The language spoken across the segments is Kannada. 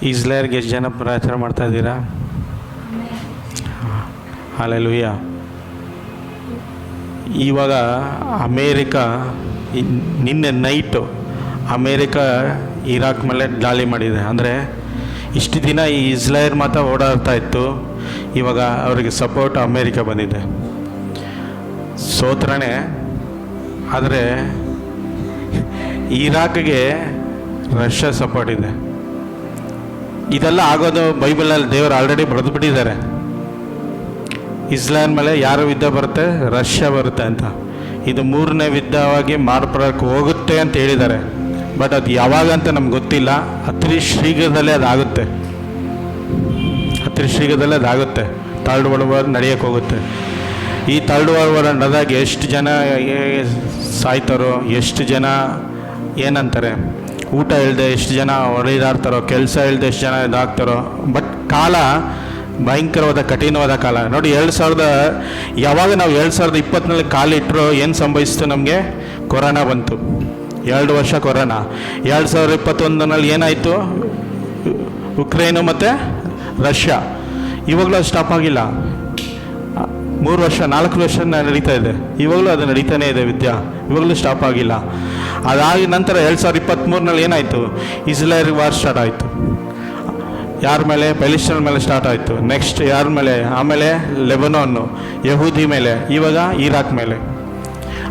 ಇಸ್ರೇಲ್ಗೆ ಎಷ್ಟು ಜನ ಪ್ರಚಾರ ಮಾಡ್ತಾ ಇದ್ದೀರಾ? ಹಲ್ಲೆಲೂಯ. ಇವಾಗ ಅಮೇರಿಕಾ ನಿನ್ನೆ ನೈಟು ಅಮೇರಿಕಾ ಇರಾಕ್ ಮೇಲೆ ದಾಳಿ ಮಾಡಿದೆ. ಅಂದರೆ ಇಷ್ಟು ದಿನ ಈ ಇಸ್ರೇಲ್ ಮಾತ್ರ ಓಡಾಡ್ತಾ ಇತ್ತು, ಇವಾಗ ಅವರಿಗೆ ಸಪೋರ್ಟ್ ಅಮೇರಿಕಾ ಬಂದಿದೆ. ಸೋತ್ರನೇ. ಆದರೆ ಇರಾಕ್ಗೆ ರಷ್ಯಾ ಸಪೋರ್ಟ್ ಇದೆ. ಇದೆಲ್ಲ ಆಗೋದು ಬೈಬಲಲ್ಲಿ ದೇವರು ಆಲ್ರೆಡಿ ಬರೆದು ಬಿಟ್ಟಿದ್ದಾರೆ. ಇಸ್ರೇಲ್ ಮೇಲೆ ಯಾರು ಯುದ್ಧ ಬರುತ್ತೆ? ರಷ್ಯಾ ಬರುತ್ತೆ ಅಂತ. ಇದು 3ನೇ ಯುದ್ಧವಾಗಿ ಮಾರ್ಪಡಕ್ಕೆ ಹೋಗುತ್ತೆ ಅಂತ ಹೇಳಿದ್ದಾರೆ. ಬಟ್ ಅದು ಯಾವಾಗ ಅಂತ ನಮ್ಗೆ ಗೊತ್ತಿಲ್ಲ. ಅತಿ ಶೀಘ್ರದಲ್ಲೇ ಅದಾಗುತ್ತೆ. ಥರ್ಡ್ ವರ್ಲ್ಡ್ ವಾರ್ ನಡೆಯೋಕ್ಕೆ ಹೋಗುತ್ತೆ. ಈ ಥರ್ಡ್ ವರ್ಲ್ಡ್ ವಾರ್ ನಡೆದಾಗ ಎಷ್ಟು ಜನ ಸಾಯ್ತಾರೋ, ಎಷ್ಟು ಜನ ಏನಂತಾರೆ ಊಟ ಇಲ್ಲದೆ ಎಷ್ಟು ಜನ ಹೊಡೆದಾಡ್ತಾರೋ, ಕೆಲಸ ಇಲ್ಲದೆ ಎಷ್ಟು ಜನ ಇದಾಗ್ತಾರೋ. ಬಟ್ ಕಾಲ ಭಯಂಕರವಾದ ಕಠಿಣವಾದ ಕಾಲ ನೋಡಿ. ಯಾವಾಗ ನಾವು 2020ನಲ್ಲಿ ಕಾಲಿಟ್ಟರು ಏನು ಸಂಭವಿಸ್ತು? ನಮಗೆ ಕೊರೋನಾ ಬಂತು. 2 ವರ್ಷ ಕೊರೋನಾ. 2021ನಲ್ಲಿ ಏನಾಯಿತು? ಉಕ್ರೇನು ಮತ್ತು ರಷ್ಯಾ. ಇವಾಗಲೂ ಅದು ಸ್ಟಾಪ್ ಆಗಿಲ್ಲ. 3 ವರ್ಷ 4 ವರ್ಷ ನಡೀತಾ ಇದೆ. ಇವಾಗಲೂ ಅದು ನಡೀತಾನೇ ಇದೆ ವಿದ್ಯಾ. ಇವಾಗಲೂ ಸ್ಟಾಪ್ ಆಗಿಲ್ಲ. ಅದಾದ ನಂತರ 2023ನಲ್ಲಿ ಏನಾಯಿತು? ಇಸ್ರೇಲ್ ವಾರ್ ಸ್ಟಾರ್ಟ್ ಆಯಿತು. ಯಾರ ಮೇಲೆ? ಪ್ಯಾಲೆಸ್ಟೈನ್ ಮೇಲೆ ಸ್ಟಾರ್ಟ್ ಆಯಿತು. ನೆಕ್ಸ್ಟ್ ಯಾರ ಮೇಲೆ? ಆಮೇಲೆ ಲೆಬನಾನು, ಯಹೂದಿ ಮೇಲೆ, ಇವಾಗ ಇರಾಕ್ ಮೇಲೆ.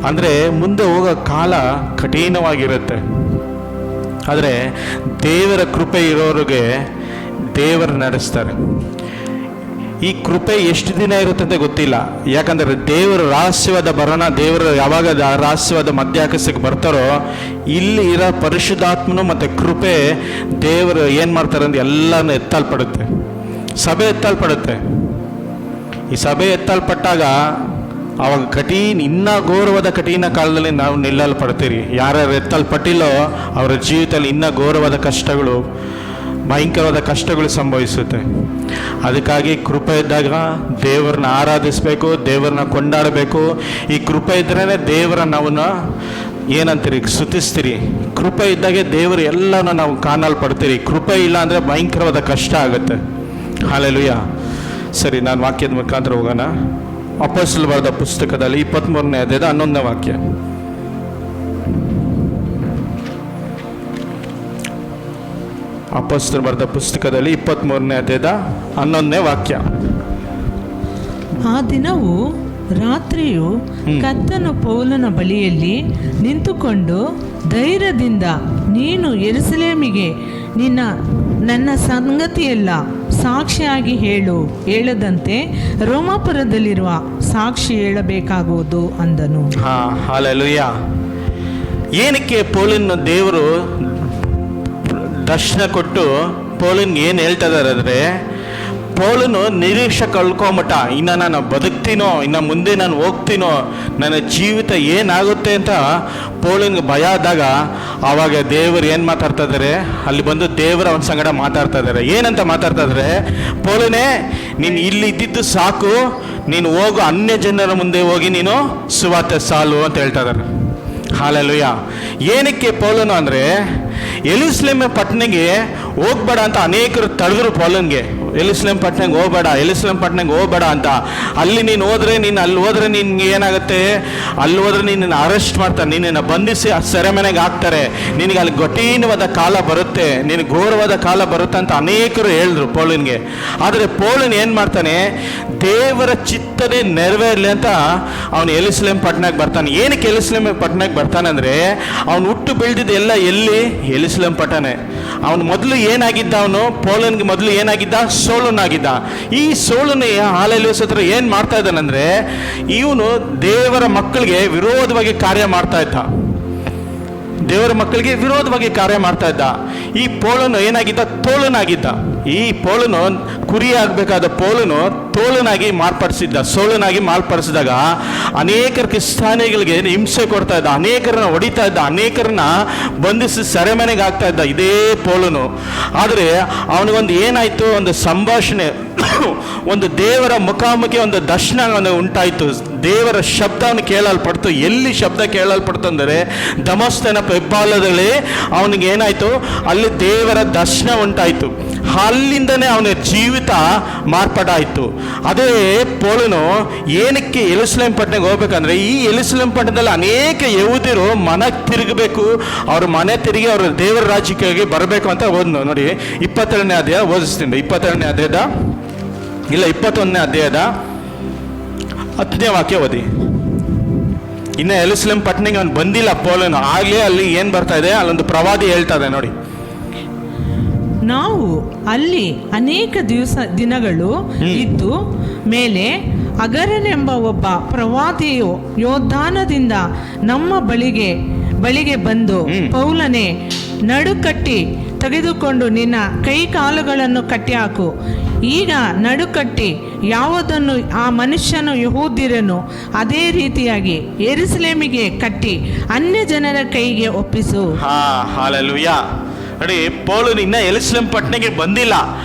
ಅಂದರೆ ಮುಂದೆ ಹೋಗೋ ಕಾಲ ಕಠಿಣವಾಗಿರುತ್ತೆ. ಆದರೆ ದೇವರ ಕೃಪೆ ಇರೋರಿಗೆ ದೇವರು ನಡೆಸ್ತಾರೆ. ಈ ಕೃಪೆ ಎಷ್ಟು ದಿನ ಇರುತ್ತೆ ಅಂತ ಗೊತ್ತಿಲ್ಲ. ಯಾಕಂದರೆ ದೇವರು ರಹಸ್ಯವಾದ ಬರೋಣ, ದೇವರು ಯಾವಾಗ ರಹಸ್ಯವಾದ ಮಧ್ಯಾಕಾಶಕ್ಕೆ ಬರ್ತಾರೋ ಇಲ್ಲಿ ಇರೋ ಪರಿಶುದ್ಧಾತ್ಮನು ಮತ್ತು ಕೃಪೆ ದೇವರು ಏನು ಮಾಡ್ತಾರೆ ಅಂದರೆ ಎಲ್ಲನೂ ಎತ್ತಲ್ಪಡುತ್ತೆ. ಸಭೆ ಎತ್ತಲ್ಪಡುತ್ತೆ. ಈ ಸಭೆ ಎತ್ತಲ್ಪಟ್ಟಾಗ ಆವಾಗ ಇನ್ನೂ ಘೋರವಾದ ಕಠಿಣ ಕಾಲದಲ್ಲಿ ನಾವು ನಿಲ್ಲಲ್ಪಡ್ತೀರಿ. ಯಾರ್ಯಾರು ಎತ್ತಲ್ಪಟ್ಟಿಲ್ಲೋ ಅವರ ಜೀವಿತದಲ್ಲಿ ಇನ್ನೂ ಘೋರವಾದ ಕಷ್ಟಗಳು, ಭಯಂಕರವಾದ ಕಷ್ಟಗಳು ಸಂಭವಿಸುತ್ತೆ. ಅದಕ್ಕಾಗಿ ಕೃಪೆ ಇದ್ದಾಗ ದೇವರನ್ನ ಆರಾಧಿಸಬೇಕು, ದೇವರನ್ನ ಕೊಂಡಾಡಬೇಕು. ಈ ಕೃಪೆ ಇದ್ರೇ ದೇವರ ನಾವನ್ನ ಏನಂತೀರಿ? ಸ್ತುತಿಸ್ತೀರಿ. ಕೃಪೆ ಇದ್ದಾಗೆ ದೇವರು ಎಲ್ಲನೂ ನಾವು ಕಾಣಲ್ಪಡ್ತೀರಿ. ಕೃಪೆ ಇಲ್ಲ ಅಂದರೆ ಭಯಂಕರವಾದ ಕಷ್ಟ ಆಗುತ್ತೆ. ಹಲ್ಲೆಲೂಯಾ. ಸರಿ, ನಾನು ವಾಕ್ಯದ ಮುಖಾಂತರ ಹೋಗೋಣ. ಅಪೊಸ್ತಲರು ಬರೆದ ಪುಸ್ತಕದಲ್ಲಿ 23ನೇ ಅಧ್ಯಾಯದ 11ನೇ ವಾಕ್ಯ. ಅಪೊಸ್ತಲರು ಬರೆದ ಪುಸ್ತಕದಲ್ಲಿ 23ನೇ ಅಧ್ಯಾಯದ 11ನೇ ವಾಕ್ಯ. ಆ ದಿನವೂ ರಾತ್ರಿಯು ಕರ್ತನು ಪೌಲನ ಬಳಿಯಲ್ಲಿ ನಿಂತುಕೊಂಡು ಧೈರ್ಯದಿಂದ ನೀನು ಯೆರೂಸಲೇಮಿಗೆ ನನ್ನ ಸಂಗತಿಯೆಲ್ಲ ಸಾಕ್ಷಿಯಾಗಿ ಹೇಳದಂತೆ ರೋಮಾಪುರದಲ್ಲಿರುವ ಸಾಕ್ಷಿ ಹೇಳಬೇಕಾಗುವುದು ಅಂದನು. ಹಲ್ಲೆಲೂಯಾ. ಏನಕ್ಕೆ ಪೌಲನ ದೇವರು ದರ್ಶನ ಕೊಟ್ಟು ಪೌಲನ್ಗೆ ಏನು ಹೇಳ್ತಾ ಇದ್ದಾರೆ ಅಂದರೆ, ಪೌಲನು ನಿರೀಕ್ಷೆ ಕಳ್ಕೊಂಬಿಟ್ಟ. ಇನ್ನು ನಾನು ಬದುಕ್ತೀನೋ, ಇನ್ನು ಮುಂದೆ ನಾನು ಹೋಗ್ತೀನೋ, ನನ್ನ ಜೀವಿತ ಏನಾಗುತ್ತೆ ಅಂತ ಪೌಲನ್ಗೆ ಭಯ ಆದಾಗ ಆವಾಗ ದೇವರು ಏನು ಮಾತಾಡ್ತಾ ಇದ್ದಾರೆ? ಅಲ್ಲಿ ಬಂದು ದೇವರ ಅವನ ಸಂಗಡ ಮಾತಾಡ್ತಾ ಇದ್ದಾರೆ. ಏನಂತ ಮಾತಾಡ್ತಾ ಇದ್ದಾರೆ? ಪೌಲನೇ, ನೀನು ಇಲ್ಲಿ ಇದ್ದಿದ್ದು ಸಾಕು, ನೀನು ಹೋಗು, ಅನ್ಯ ಜನರ ಮುಂದೆ ಹೋಗಿ ನೀನು ಸುವಾರ್ತೆ ಸಾಲು ಅಂತ ಹೇಳ್ತಾ ಇದ್ದಾರೆ. ಹಲ್ಲೆಲೂಯಾ. ಏನಕ್ಕೆ ಪೌಲನು ಅಂದರೆ, ಯೆರೂಸಲೇಮ್ ಪಟ್ಟಣಕ್ಕೆ ಹೋಗ್ಬೇಡ ಅಂತ ಅನೇಕರು ತಡೆದ್ರು ಪೌಲನ್ಗೆ. ಯೆರೂಸಲೇಮ್ ಪಟ್ಟಣಕ್ಕೆ ಹೋಗ್ಬೇಡ ಅಂತ. ಅಲ್ಲಿ ನೀನು ಹೋದರೆ ನಿನ್ಗೆ ಏನಾಗುತ್ತೆ? ಅಲ್ಲಿ ಹೋದರೆ ನಿನ್ನನ್ನು ಅರೆಸ್ಟ್ ಮಾಡ್ತಾರೆ, ನಿನ್ನನ್ನು ಬಂಧಿಸಿ ಸೆರೆಮನೆಗೆ ಹಾಕ್ತಾರೆ, ನಿನಗೆ ಅಲ್ಲಿ ಕಠಿಣವಾದ ಕಾಲ ಬರುತ್ತೆ, ನಿನಗೆ ಘೋರವಾದ ಕಾಲ ಬರುತ್ತೆ ಅಂತ ಅನೇಕರು ಹೇಳಿದ್ರು ಪೌಲನ್ಗೆ. ಆದರೆ ಪೌಲನ್ ಏನು ಮಾಡ್ತಾನೆ? ದೇವರ ಚಿತ್ತನೆ ನೆರವೇರಲಿ ಅಂತ ಅವನು ಯೆರೂಸಲೇಮ್ ಪಟ್ಟಣಕ್ಕೆ ಬರ್ತಾನೆ. ಏನಕ್ಕೆ ಯೆರೂಸಲೇಮ್ ಪಟ್ಟಣಕ್ಕೆ ಬರ್ತಾನೆ ಅಂದರೆ, ಅವನು ಹುಟ್ಟು ಬೆಳೆದಿದ್ದು ಎಲ್ಲ ಎಲ್ಲಿ? ಯೆರೂಸಲೇಮ್ ಪಟ್ಟಣ. ಅವನು ಮೊದಲು ಏನಾಗಿದ್ದ? ಅವನು ಪೌಲನ್ಗೆ ಮೊದಲು ಏನಾಗಿದ್ದ? ಸೋಲನಾಗಿದ್ದ. ಈ ಸೋಲನ ಹಲ್ಲೆಲೂಯಾ ಸ್ತೋತ್ರ ಏನು ಮಾಡ್ತಾ ಇದ್ದಾನಂದ್ರೆ, ಇವನು ದೇವರ ಮಕ್ಕಳಿಗೆ ವಿರೋಧವಾಗಿ ಕಾರ್ಯ ಮಾಡ್ತಾ ಇದ್ದ. ಈ ಪೌಲನು ಏನಾಗಿದ್ದ? ತೋಳನಾಗಿದ್ದ. ಈ ಪೌಲನು ಕುರಿ ಆಗಬೇಕಾದ ಪೌಲನು ತೋಳನಾಗಿ ಮಾರ್ಪಡಿಸಿದ್ದ, ಸೋಳನಾಗಿ ಮಾರ್ಪಡಿಸಿದಾಗ ಅನೇಕರ ಕ್ರಿಸ್ತಾನಿಗಳಿಗೆ ಹಿಂಸೆ ಕೊಡ್ತಾ ಇದ್ದ, ಅನೇಕರನ್ನ ಹೊಡಿತಾ ಇದ್ದ, ಅನೇಕರನ್ನ ಬಂಧಿಸಿ ಸೆರೆಮನೆಗೆ ಆಗ್ತಾ ಇದ್ದ ಇದೇ ಪೌಲನು. ಆದರೆ ಅವನಿಗೊಂದು ಏನಾಯಿತು, ಒಂದು ಸಂಭಾಷಣೆ, ಒಂದು ದೇವರ ಮುಖಾಮುಖಿ ಒಂದು ದರ್ಶನ ಉಂಟಾಯಿತು. ದೇವರ ಶಬ್ದವನ್ನು ಕೇಳಲ್ಪಡ್ತು. ಎಲ್ಲಿ ಶಬ್ದ ಕೇಳಲ್ಪಡ್ತು ಅಂದರೆ ದಮಸ್ಕನ ಹೆಬ್ಬಾಲದಲ್ಲಿ ಅವನಿಗೆ ಏನಾಯಿತು, ಅಲ್ಲಿ ದೇವರ ದರ್ಶನ ಉಂಟಾಯಿತು. ಅಲ್ಲಿಂದನೇ ಅವನ ಜೀವಿತ ಮಾರ್ಪಾಡಾಯಿತು. ಅದೇ ಪೌಲನು ಏನಕ್ಕೆ ಯೆರೂಸಲೇಮ್ ಪಟ್ಟಣಕ್ಕೆ ಹೋಗ್ಬೇಕಂದ್ರೆ, ಈ ಯೆರೂಸಲೇಮ್ ಪಟ್ಟಣದಲ್ಲಿ ಅನೇಕ ಯಹೂದ್ಯರು ಮನಕ್ಕೆ ತಿರುಗಬೇಕು, ಅವ್ರ ಮನೆ ತಿರುಗಿ ಅವರು ದೇವರ ರಾಜ್ಯಕ್ಕೆ ಬರಬೇಕು ಅಂತ ಓದ್ನು. ನೋಡಿ 22ನೇ ಅಧ್ಯಾಯ ಓದಿಸ್ತೀನಿ. 22ನೇ ಅಧ್ಯಾಯದ 21ನೇ ಅಧ್ಯಾಯದ 10ನೇ ವಾಕ್ಯ ಓದಿ. ಇನ್ನು ಯೆರೂಸಲೇಮ್ ಪಟ್ಟಣಕ್ಕೆ ಅವನು ಬಂದಿಲ್ಲ ಪೌಲನು, ಆಗಲೇ ಅಲ್ಲಿ ಏನು ಬರ್ತಾ ಇದೆ, ಅಲ್ಲೊಂದು ಪ್ರವಾದಿ ಹೇಳ್ತಾ ಇದೆ ನೋಡಿ. ನಾವು ಅಲ್ಲಿ ಅನೇಕ ದಿನಗಳು ಇದ್ದು ಮೇಲೆ ಅಗರನೆಂಬ ಒಬ್ಬ ಪ್ರವಾದಿಯು ಯೋಧಾನದಿಂದ ನಮ್ಮ ಬಳಿಗೆ ಬಂದು, ಪೌಲನೇ, ನಡುಕಟ್ಟಿ ತೆಗೆದುಕೊಂಡು ನಿನ್ನ ಕೈ ಕಾಲುಗಳನ್ನು ಕಟ್ಟಿಹಾಕು. ಈಗ ನಡುಕಟ್ಟಿ ಯಾವುದನ್ನು ಆ ಮನುಷ್ಯನು ಯಹೂದ್ಯರನ್ನು ಅದೇ ರೀತಿಯಾಗಿ ಯೆರೂಸಲೇಮಿಗೆ ಕಟ್ಟಿ ಅನ್ಯ ಜನರ ಕೈಗೆ ಒಪ್ಪಿಸು. ಹಲ್ಲೆಲೂಯಾ. ನೋಡಿ, ಪೌಲನು ಇನ್ನ ಯೆರೂಸಲೇಮ್ ಪಟ್ಟಣಕ್ಕೆ ಬಂದಿಲ್ಲ.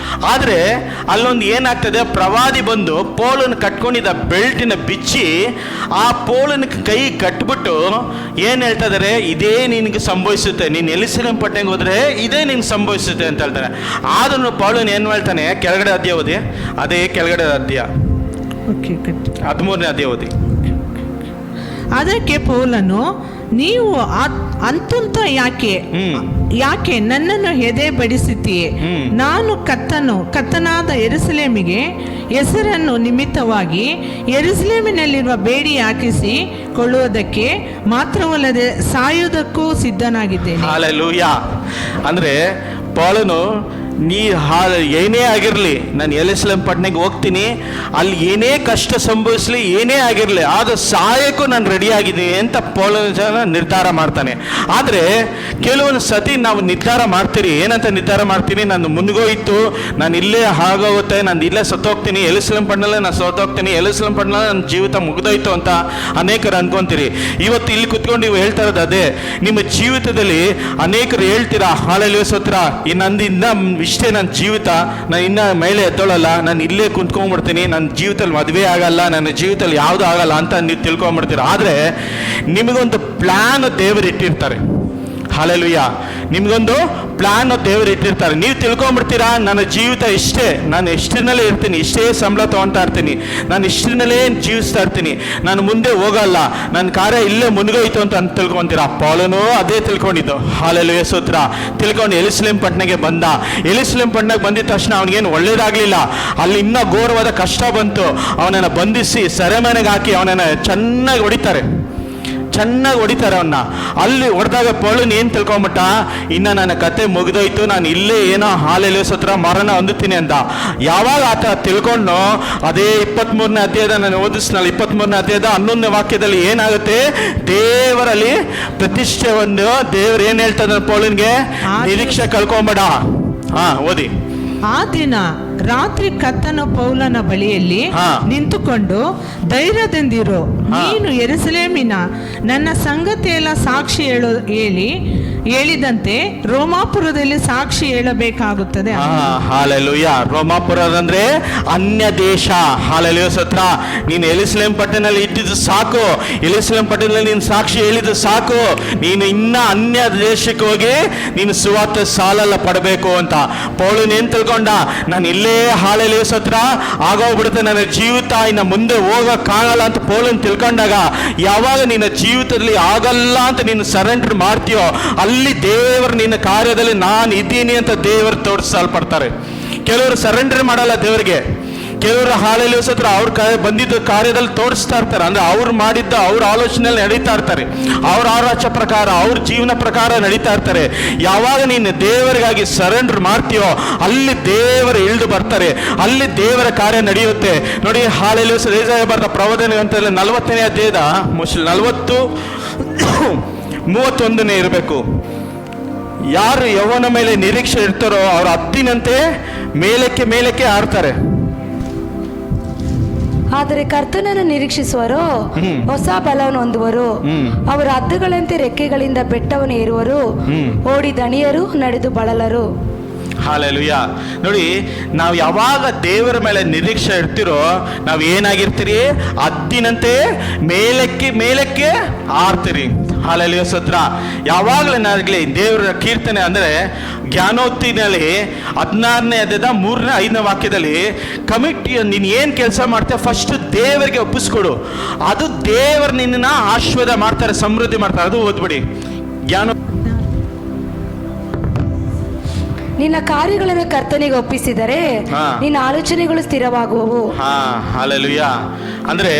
ಆದರೆ ಅಲ್ಲೊಂದು ಏನಾಗ್ತದೆ, ಪ್ರವಾದಿ ಬಂದು ಪೌಲನು ಕಟ್ಕೊಂಡಿದ್ದ ಬೆಲ್ಟಿನ ಬಿಚ್ಚಿ ಆ ಪೌಲನ ಕೈ ಕಟ್ಬಿಟ್ಟು ಏನು ಹೇಳ್ತಾ ಇದ್ದಾರೆ, ಇದೇ ನಿನಗೆ ಸಂಭವಿಸುತ್ತೆ, ನೀನು ಯೆರೂಸಲೇಮ್ ಪಟ್ಟಣಕ್ಕೆ ಹೋದ್ರೆ ಇದೇ ನಿನ್ಗೆ ಸಂಭವಿಸುತ್ತೆ ಅಂತ ಹೇಳ್ತಾರೆ. ಆದ್ರೂ ಪೌಲನು ಏನು ಹೇಳ್ತಾನೆ, ಕೆಳಗಡೆ ಅಧ್ಯಾಯ ಓದಿ, ಅದೇ ಕೆಳಗಡೆ ಅಧ್ಯಾಯ 13ನೇ ಅಧ್ಯಾಯ ಓದಿ. ಅದಕ್ಕೆ ಪೌಲನು, ನೀವು ಅಂತಂತ ಯಾಕೆ ನನ್ನನ್ನು ಎದೆ ಬಡಿಸುತ್ತೀಯೆ? ನಾನು ಕತ್ತನಾದ ಯೆರೂಸಲೇಮಿಗೆ ಹೆಸರನ್ನು ನಿಮಿತ್ತವಾಗಿ ಯೆರೂಸಲೇಮಿನಲ್ಲಿರುವ ಬೇಡಿ ಹಾಕಿಸಿ ಕೊಳ್ಳುವುದಕ್ಕೆ ಮಾತ್ರವಲ್ಲದೆ ಸಾಯುವುದಕ್ಕೂ ಸಿದ್ಧನಾಗಿದ್ದೇನೆ. ಹಲ್ಲೆಲೂಯಾ. ಅಂದ್ರೆ ಪೌಲನು, ಏನೇ ಆಗಿರಲಿ, ನಾನು ಯೆರೂಸಲೇಮ್ ಪಟ್ಟಣಕ್ಕೆ ಹೋಗ್ತೀನಿ, ಅಲ್ಲಿ ಏನೇ ಕಷ್ಟ ಸಂಭವಿಸಲಿ, ಏನೇ ಆಗಿರಲಿ, ಆಗ ಸಾಯಕ್ಕೂ ನಾನು ರೆಡಿ ಆಗಿದ್ದೀನಿ ಅಂತ ಪೌಲನ ನಿರ್ಧಾರ ಮಾಡ್ತಾನೆ. ಆದರೆ ಕೆಲವೊಂದು ಸತಿ ನಾವು ನಿರ್ಧಾರ ಮಾಡ್ತೀರಿ, ಏನಂತ ನಿರ್ಧಾರ ಮಾಡ್ತೀನಿ, ನಾನು ಮುನ್ಗೋಯ್ತು, ನಾನು ಇಲ್ಲೇ ಆಗೋಗುತ್ತೆ, ನಾನು ಇಲ್ಲೇ ಸತ್ತೋಗ್ತೀನಿ, ಯೆರೂಸಲೇಮ್ ಪಟ್ಟಣದಲ್ಲೇ ನಾನು ಸತ್ತೋಗ್ತೀನಿ, ಯೆರೂಸಲೇಮ್ ಪಟ್ಟಣದಲ್ಲಿ ನನ್ನ ಜೀವಿತ ಮುಗಿದೋಯ್ತು ಅಂತ ಅನೇಕರು ಅನ್ಕೊಂತೀರಿ. ಇವತ್ತು ಇಲ್ಲಿ ಕುತ್ಕೊಂಡು ನೀವು ಹೇಳ್ತಾ ಇರೋದು ಅದೇ. ನಿಮ್ಮ ಜೀವಿತದಲ್ಲಿ ಅನೇಕರು ಹೇಳ್ತೀರಾ, ಹಲ್ಲೆಲೂಯಾ ಸ್ತೋತ್ರ, ನಂದಿನ್ನ ಇಷ್ಟೇ ನನ್ನ ಜೀವಿತ, ನಾನು ಇನ್ನು ಮೇಲೆ ಎದ್ದೋಳಲ್ಲ, ನಾನು ಇಲ್ಲೇ ಕುಂತ್ಕೊಂಡ್ಬಿಡ್ತೀನಿ, ನನ್ನ ಜೀವಿತದಲ್ಲಿ ಮದುವೆ ಆಗಲ್ಲ, ನನ್ನ ಜೀವಿತದಲ್ಲಿ ಯಾವುದೂ ಆಗಲ್ಲ ಅಂತ ನೀವು ತಿಳ್ಕೊಂಬಿಡ್ತೀರ. ಆದರೆ ನಿಮಗೊಂದು ಪ್ಲ್ಯಾನ್ ದೇವರು ಇಟ್ಟಿರ್ತಾರೆ. ಹಲ್ಲೆಲೂಯಾ. ನಿಮಗೊಂದು ಪ್ಲ್ಯಾನ್ ದೇವರು ಇಟ್ಟಿರ್ತಾರೆ. ನೀವು ತಿಳ್ಕೊಂಬಿಡ್ತೀರಾ, ನನ್ನ ಜೀವಿತ ಇಷ್ಟೇ, ನಾನು ಇಷ್ಟಿನಲ್ಲೇ ಇರ್ತೀನಿ, ಇಷ್ಟೇ ಸಂಬಳ ತೊಗೊಳ್ತಾ ಇರ್ತೀನಿ, ನಾನು ಇಷ್ಟಿನಲ್ಲೇ ಜೀವಿಸ್ತಾ ಇರ್ತೀನಿ, ನಾನು ಮುಂದೆ ಹೋಗಲ್ಲ, ನನ್ನ ಕಾರ್ಯ ಇಲ್ಲೇ ಮುನ್ಗೋಯ್ತು ಅಂತ ತಿಳ್ಕೊತೀರಾ. ಪೌಲನು ಅದೇ ತಿಳ್ಕೊಂಡಿದ್ದು. ಹಲ್ಲೆಲೂಯಾ ಸ್ತೋತ್ರ. ತಿಳ್ಕೊಂಡು ಯೆರೂಸಲೇಮ್ ಪಟ್ಟಣಕ್ಕೆ ಬಂದ. ಯೆರೂಸಲೇಮ್ ಪಟ್ಟಣಕ್ಕೆ ಬಂದಿದ ತಕ್ಷಣ ಅವನಿಗೇನು ಒಳ್ಳೇದಾಗಲಿಲ್ಲ. ಅಲ್ಲಿ ಇನ್ನೂ ಘೋರವಾದ ಕಷ್ಟ ಬಂತು. ಅವನನ್ನು ಬಂಧಿಸಿ ಸೆರೆಮನೆಗೆ ಹಾಕಿ ಅವನನ್ನು ಚೆನ್ನಾಗಿ ಹೊಡಿತಾರೆ ಅವನ್ನ. ಅಲ್ಲಿ ಹೊಡೆದಾಗ ಪೌಲನು ಏನು ತಿಳ್ಕೊಂಬಿಟ್ಟ, ಇನ್ನು ನನ್ನ ಕತೆ ಮುಗಿದೋಯ್ತು, ನಾನು ಇಲ್ಲೇ ಏನೋ ಹಲ್ಲೆಲೂಯಾ ಸ್ತೋತ್ರ ಮರಣ ಹೊಂದುತ್ತೀನಿ ಅಂತ. ಯಾವಾಗ ಆತ ತಿಳ್ಕೊಂಡು, ಅದೇ 23ನೇ ಅಧ್ಯಾಯದ ನಾನು ಓದಿಸ್ನಲ್ಲ, 23ನೇ ಅಧ್ಯಾಯದ 11ನೇ ವಾಕ್ಯದಲ್ಲಿ ಏನಾಗುತ್ತೆ, ದೇವರಲ್ಲಿ ಪ್ರತಿಷ್ಠೆ ಒಂದು ದೇವರು ಏನು ಹೇಳ್ತದ ಪೌಲನ್ಗೆ, ನಿರೀಕ್ಷೆ ಕಳ್ಕೊಂಬೇಡ. ಓದಿ. ಆ ದಿನ ರಾತ್ರಿ ಕರ್ತನು ಪೌಲನ ಬಳಿಯಲ್ಲಿ ನಿಂತುಕೊಂಡು, ಧೈರ್ಯದಿಂದಿರು, ನೀನು ಯೆರೂಸಲೇಮಿನ ನನ್ನ ಸಂಗತಿಯೆಲ್ಲ ಸಾಕ್ಷಿ ಹೇಳಿದಂತೆ ರೋಮಾಪುರದಲ್ಲಿ ಸಾಕ್ಷಿ ಹೇಳಬೇಕಾಗುತ್ತದೆ. ಹಲ್ಲೆಲೂಯಾ. ರೋಮಾಪುರದಂದ್ರೆ ಅನ್ಯ ದೇಶ. ಹಲ್ಲೆಲೂಯಾ ಸ್ತೋತ್ರ. ನೀನು ಯೆರೂಸಲೇಮ್ ಪಟ್ಟಣದಲ್ಲಿ ಇದ್ದಿದ್ದು ಸಾಕು, ಯೆರೂಸಲೇಮ್ ಪಟ್ಟಣದಲ್ಲಿ ನೀನು ಸಾಕ್ಷಿ ಹೇಳಿದ್ದು ಸಾಕು, ನೀನು ಇನ್ನ ಅನ್ಯ ದೇಶಕ್ಕೆ ಹೋಗಿ ನೀನು ಸುವಾರ್ತೆ ಸಾಲಲ್ಲ ಪಡಬೇಕು ಅಂತ. ಪೌಲನು ಏನ್ ತಿಳ್ಕೊಂಡ, ನಾನು ಇಲ್ಲೇ ಹಲ್ಲೆಲೂಯಾ ಸ್ತೋತ್ರ ಆಗೋಗ್ಬಿಡುತ್ತೆ, ನನ್ನ ಜೀವಿತ ಇನ್ನು ಮುಂದೆ ಹೋಗಕ್ಕಾಗಲ್ಲ ಅಂತ ಪೌಲನು ತಿಳ್ಕೊಂಡಾಗ, ಯಾವಾಗ ನಿನ್ನ ಜೀವಿತದಲ್ಲಿ ಆಗಲ್ಲ ಅಂತ ನೀನು ಸರೆಂಡರ್ ಮಾಡ್ತೀಯೋ, ಅಲ್ಲಿ ದೇವರು ನಿನ್ನ ಕಾರ್ಯದಲ್ಲಿ ನಾನು ಇದ್ದೀನಿ ಅಂತ ದೇವರು ತೋರಿಸಲ್ಪಡ್ತಾರೆ. ಕೆಲವರು ಸರೆಂಡರ್ ಮಾಡಲ್ಲ ದೇವರಿಗೆ, ಕೆಲವರು ಹಲ್ಲೆಲೂಯಾ ಸ್ತೋತ್ರ ಅವ್ರ ಬಂದಿದ್ದ ಕಾರ್ಯದಲ್ಲಿ ತೋರಿಸ್ತಾ ಇರ್ತಾರೆ. ಅಂದ್ರೆ ಅವ್ರು ಮಾಡಿದ್ದ ಅವ್ರ ಆಲೋಚನೆಯಲ್ಲಿ ನಡೀತಾ ಇರ್ತಾರೆ, ಅವ್ರ ಆರಾಚ ಪ್ರಕಾರ, ಅವ್ರ ಜೀವನ ಪ್ರಕಾರ ನಡೀತಾ ಇರ್ತಾರೆ. ಯಾವಾಗ ನೀನು ದೇವರಿಗಾಗಿ ಸರೆಂಡರ್ ಮಾಡ್ತೀಯೋ, ಅಲ್ಲಿ ದೇವರು ಇಳಿದು ಬರ್ತಾರೆ, ಅಲ್ಲಿ ದೇವರ ಕಾರ್ಯ ನಡೆಯುತ್ತೆ. ನೋಡಿ, ಹಲ್ಲೆಲೂಯಾ ಸ್ತೋತ್ರ ಬರ್ತ ಪ್ರವಾದನೆ ಅಂತ 40ನೇ ಅಧ್ಯಾಯದ 40-31 ಇರಬೇಕು. ಯಾರು ಯೌವನ ಮೇಲೆ ನಿರೀಕ್ಷೆ ಇರ್ತಾರೋ ಅವ್ರ ಹತ್ತಿನಂತೆ ಮೇಲಕ್ಕೆ ಮೇಲಕ್ಕೆ ಹಾರ್ತಾರೆ. ಆದರೆ ಕರ್ತನನ್ನು ನಿರೀಕ್ಷಿಸುವರು ಹೊಸ ಬಲವನ್ನು ಹೊಂದುವರು. ಅವರ ಹದ್ದುಗಳಂತೆ ರೆಕ್ಕೆಗಳಿಂದ ಬೆಟ್ಟವನ್ನು ಏರುವರು. ಓಡಿ ದಣಿಯರು, ನಡೆದು ಬಳಲರು. ಹಾಲೆಲೂಯಾ. ನೋಡಿ, ನಾವು ಯಾವಾಗ ದೇವರ ಮೇಲೆ ನಿರೀಕ್ಷೆ ಇಡ್ತಿರೋ ನಾವು ಏನಾಗಿರ್ತೀರಿ? ಹದ್ದಿನಂತೆ ಮೇಲಕ್ಕೆ ಮೇಲಕ್ಕೆ ಹಾರ್ತೀರಿ. ಹಾಲೆಲೂಯಾ ಸ್ತೋತ್ರ. ಯಾವಾಗಲೇ ದೇವರ ಕೀರ್ತನೆ ಅಂದರೆ ಜ್ಞಾನೋಕ್ತಿನಲ್ಲಿ 16ನೇ ಅಧ್ಯಾಯದ 3ನೇ 5ನೇ ವಾಕ್ಯದಲ್ಲಿ ಕಮಿಟಿ ನೀನು ಏನು ಕೆಲಸ ಮಾಡ್ತೀಯ ಫಸ್ಟ್ ದೇವರಿಗೆ ಒಪ್ಪಿಸ್ಕೊಡು. ಅದು ದೇವರು ನಿನ್ನ ಆಶೀರ್ವಾದ ಮಾಡ್ತಾರೆ, ಸಮೃದ್ಧಿ ಮಾಡ್ತಾರೆ. ಅದು ಓದ್ಬಿಡಿ. ಜ್ಞಾನ ನಿನ್ನ ಕಾರ್ಯಗಳನ್ನು ಕರ್ತನಿಗೆ ಒಪ್ಪಿಸಿದರೆ ನಿನ್ನ ಆಲೋಚನೆಗಳು ಸ್ಥಿರವಾಗುವವು. ಹಾಲೆಲೂಯಾ. ಅಂದ್ರೆ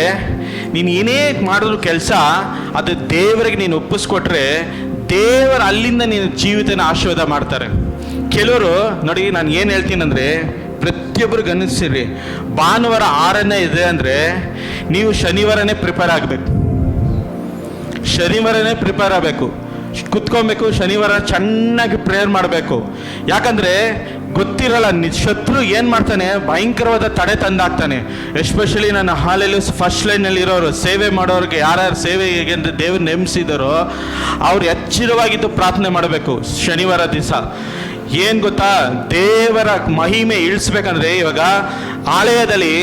ನೀನು ಏನೇ ಮಾಡಿದ್ರು ಕೆಲಸ ಅದು ದೇವರಿಗೆ ನೀನು ಒಪ್ಪಿಸ್ಕೊಟ್ರೆ ದೇವರು ಅಲ್ಲಿಂದ ನೀನು ಜೀವಿತನ ಆಶೀರ್ವಾದ ಮಾಡ್ತಾರೆ. ಕೆಲವರು ನೋಡಿ, ನಾನು ಏನು ಹೇಳ್ತೀನಿ ಅಂದರೆ ಪ್ರತಿಯೊಬ್ಬರು ಗಮನಿಸಿರಿ, ಭಾನುವಾರ 6ನೇ ಇದೆ ಅಂದರೆ ನೀವು ಶನಿವಾರನೇ ಪ್ರಿಪೇರ್ ಆಗಬೇಕು. ಶನಿವಾರನೇ ಪ್ರಿಪೇರ್ ಆಗಬೇಕು, ಕುತ್ಕೊಬೇಕು. ಶನಿವಾರ ಚೆನ್ನಾಗಿ ಪ್ರೇಯರ್ ಮಾಡಬೇಕು. ಯಾಕಂದರೆ ಗೊತ್ತಿರಲ್ಲ ಶತ್ರು ಏನು ಮಾಡ್ತಾನೆ, ಭಯಂಕರವಾದ ತಡೆ ತಂದಾಗ್ತಾನೆ. ಎಸ್ಪೆಷಲಿ ನನ್ನ ಹಾಲಲ್ಲಿ ಫಸ್ಟ್ ಲೈನಲ್ಲಿ ಇರೋರು, ಸೇವೆ ಮಾಡೋರಿಗೆ, ಯಾರ್ಯಾರು ಸೇವೆಗೆ ಅಂದರೆ ದೇವ್ರು ನೇಮಿಸಿದಾರೋ ಅವ್ರು ಎಚ್ಚರವಾಗಿದ್ದು ಪ್ರಾರ್ಥನೆ ಮಾಡಬೇಕು. ಶನಿವಾರ ದಿವಸ ಏನು ಗೊತ್ತಾ, ದೇವರ ಮಹಿಮೆ ಇಳಿಸ್ಬೇಕಂದ್ರೆ ಇವಾಗ ಆಲಯದಲ್ಲಿ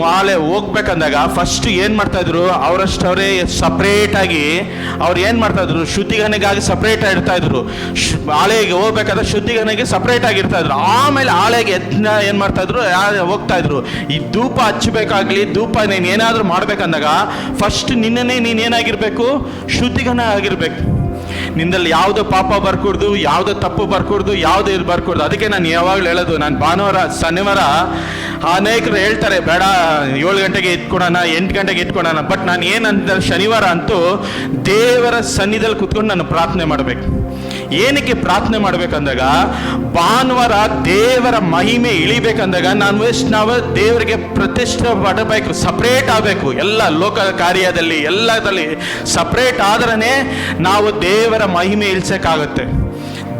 ಮಾಲೆ ಹೋಗ್ಬೇಕಂದಾಗ ಫಸ್ಟ್ ಏನು ಮಾಡ್ತಾಯಿದ್ರು, ಅವರಷ್ಟವರೇ ಸಪ್ರೇಟಾಗಿ ಅವ್ರು ಏನು ಮಾಡ್ತಾಯಿದ್ರು, ಶುದ್ಧಿಗನೆಗಾಗಿ ಸಪ್ರೇಟ್ ಇಡ್ತಾಯಿದ್ರು. ಆಲಯಗೆ ಹೋಗ್ಬೇಕಾದ್ರೆ ಶುದ್ಧಿಗನೆಗೆ ಸಪ್ರೇಟಾಗಿ ಇರ್ತಾಯಿದ್ರು. ಆಮೇಲೆ ಆಲಯಗೆ ಏನು ಮಾಡ್ತಾಯಿದ್ರು, ಹೋಗ್ತಾಯಿದ್ರು. ಈ ಧೂಪ ಹಚ್ಚಬೇಕಾಗ್ಲಿ, ಧೂಪ ನೀನು ಏನಾದರೂ ಮಾಡ್ಬೇಕಂದಾಗ ಫಸ್ಟ್ ನಿನ್ನನ್ನೇ ನೀನೇನಾಗಿರ್ಬೇಕು, ಶುದ್ಧಿಗನ ಆಗಿರ್ಬೇಕು. ನಿಂದಲ್ಲಿ ಯಾವುದೋ ಪಾಪ ಬರ್ಕೂಡ್ದು, ಯಾವುದೋ ತಪ್ಪು ಬರ್ಕೂಡ್ದು, ಯಾವುದೋ ಇದು ಬರ್ಕೂಡ್ದು. ಅದಕ್ಕೆ ನಾನು ಯಾವಾಗಲೂ ಹೇಳೋದು, ನಾನು ಭಾನುವಾರ ಶನಿವಾರ ಅನೇಕರು ಹೇಳ್ತಾರೆ ಬೇಡ 7 ಗಂಟೆಗೆ ಎತ್ಕೊಳೋಣ, 8 ಗಂಟೆಗೆ ಎತ್ಕೊಳೋಣ. ಬಟ್ ನಾನು ಏನಂತ ಶನಿವಾರ ಅಂತೂ ದೇವರ ಸನ್ನಿಧಿಯಲ್ಲಿ ಕುತ್ಕೊಂಡು ನಾನು ಪ್ರಾರ್ಥನೆ ಮಾಡಬೇಕು. ಏನಕ್ಕೆ ಪ್ರಾರ್ಥನೆ ಮಾಡ್ಬೇಕಂದಾಗ ಭಾನುವಾರ ದೇವರ ಮಹಿಮೆ ಇಳಿಬೇಕಂದಾಗ ನಾವು ದೇವರಿಗೆ ಪ್ರತಿಷ್ಠೆ ಪಡಬೇಕು, ಸಪ್ರೇಟ್ ಆಗಬೇಕು. ಎಲ್ಲ ಲೋಕ ಕಾರ್ಯದಲ್ಲಿ ಎಲ್ಲದಲ್ಲಿ ಸಪ್ರೇಟ್ ಆದ್ರೇ ನಾವು ದೇವರ ಮಹಿಮೆ ಇಳಿಸೋಕ್ಕಾಗತ್ತೆ.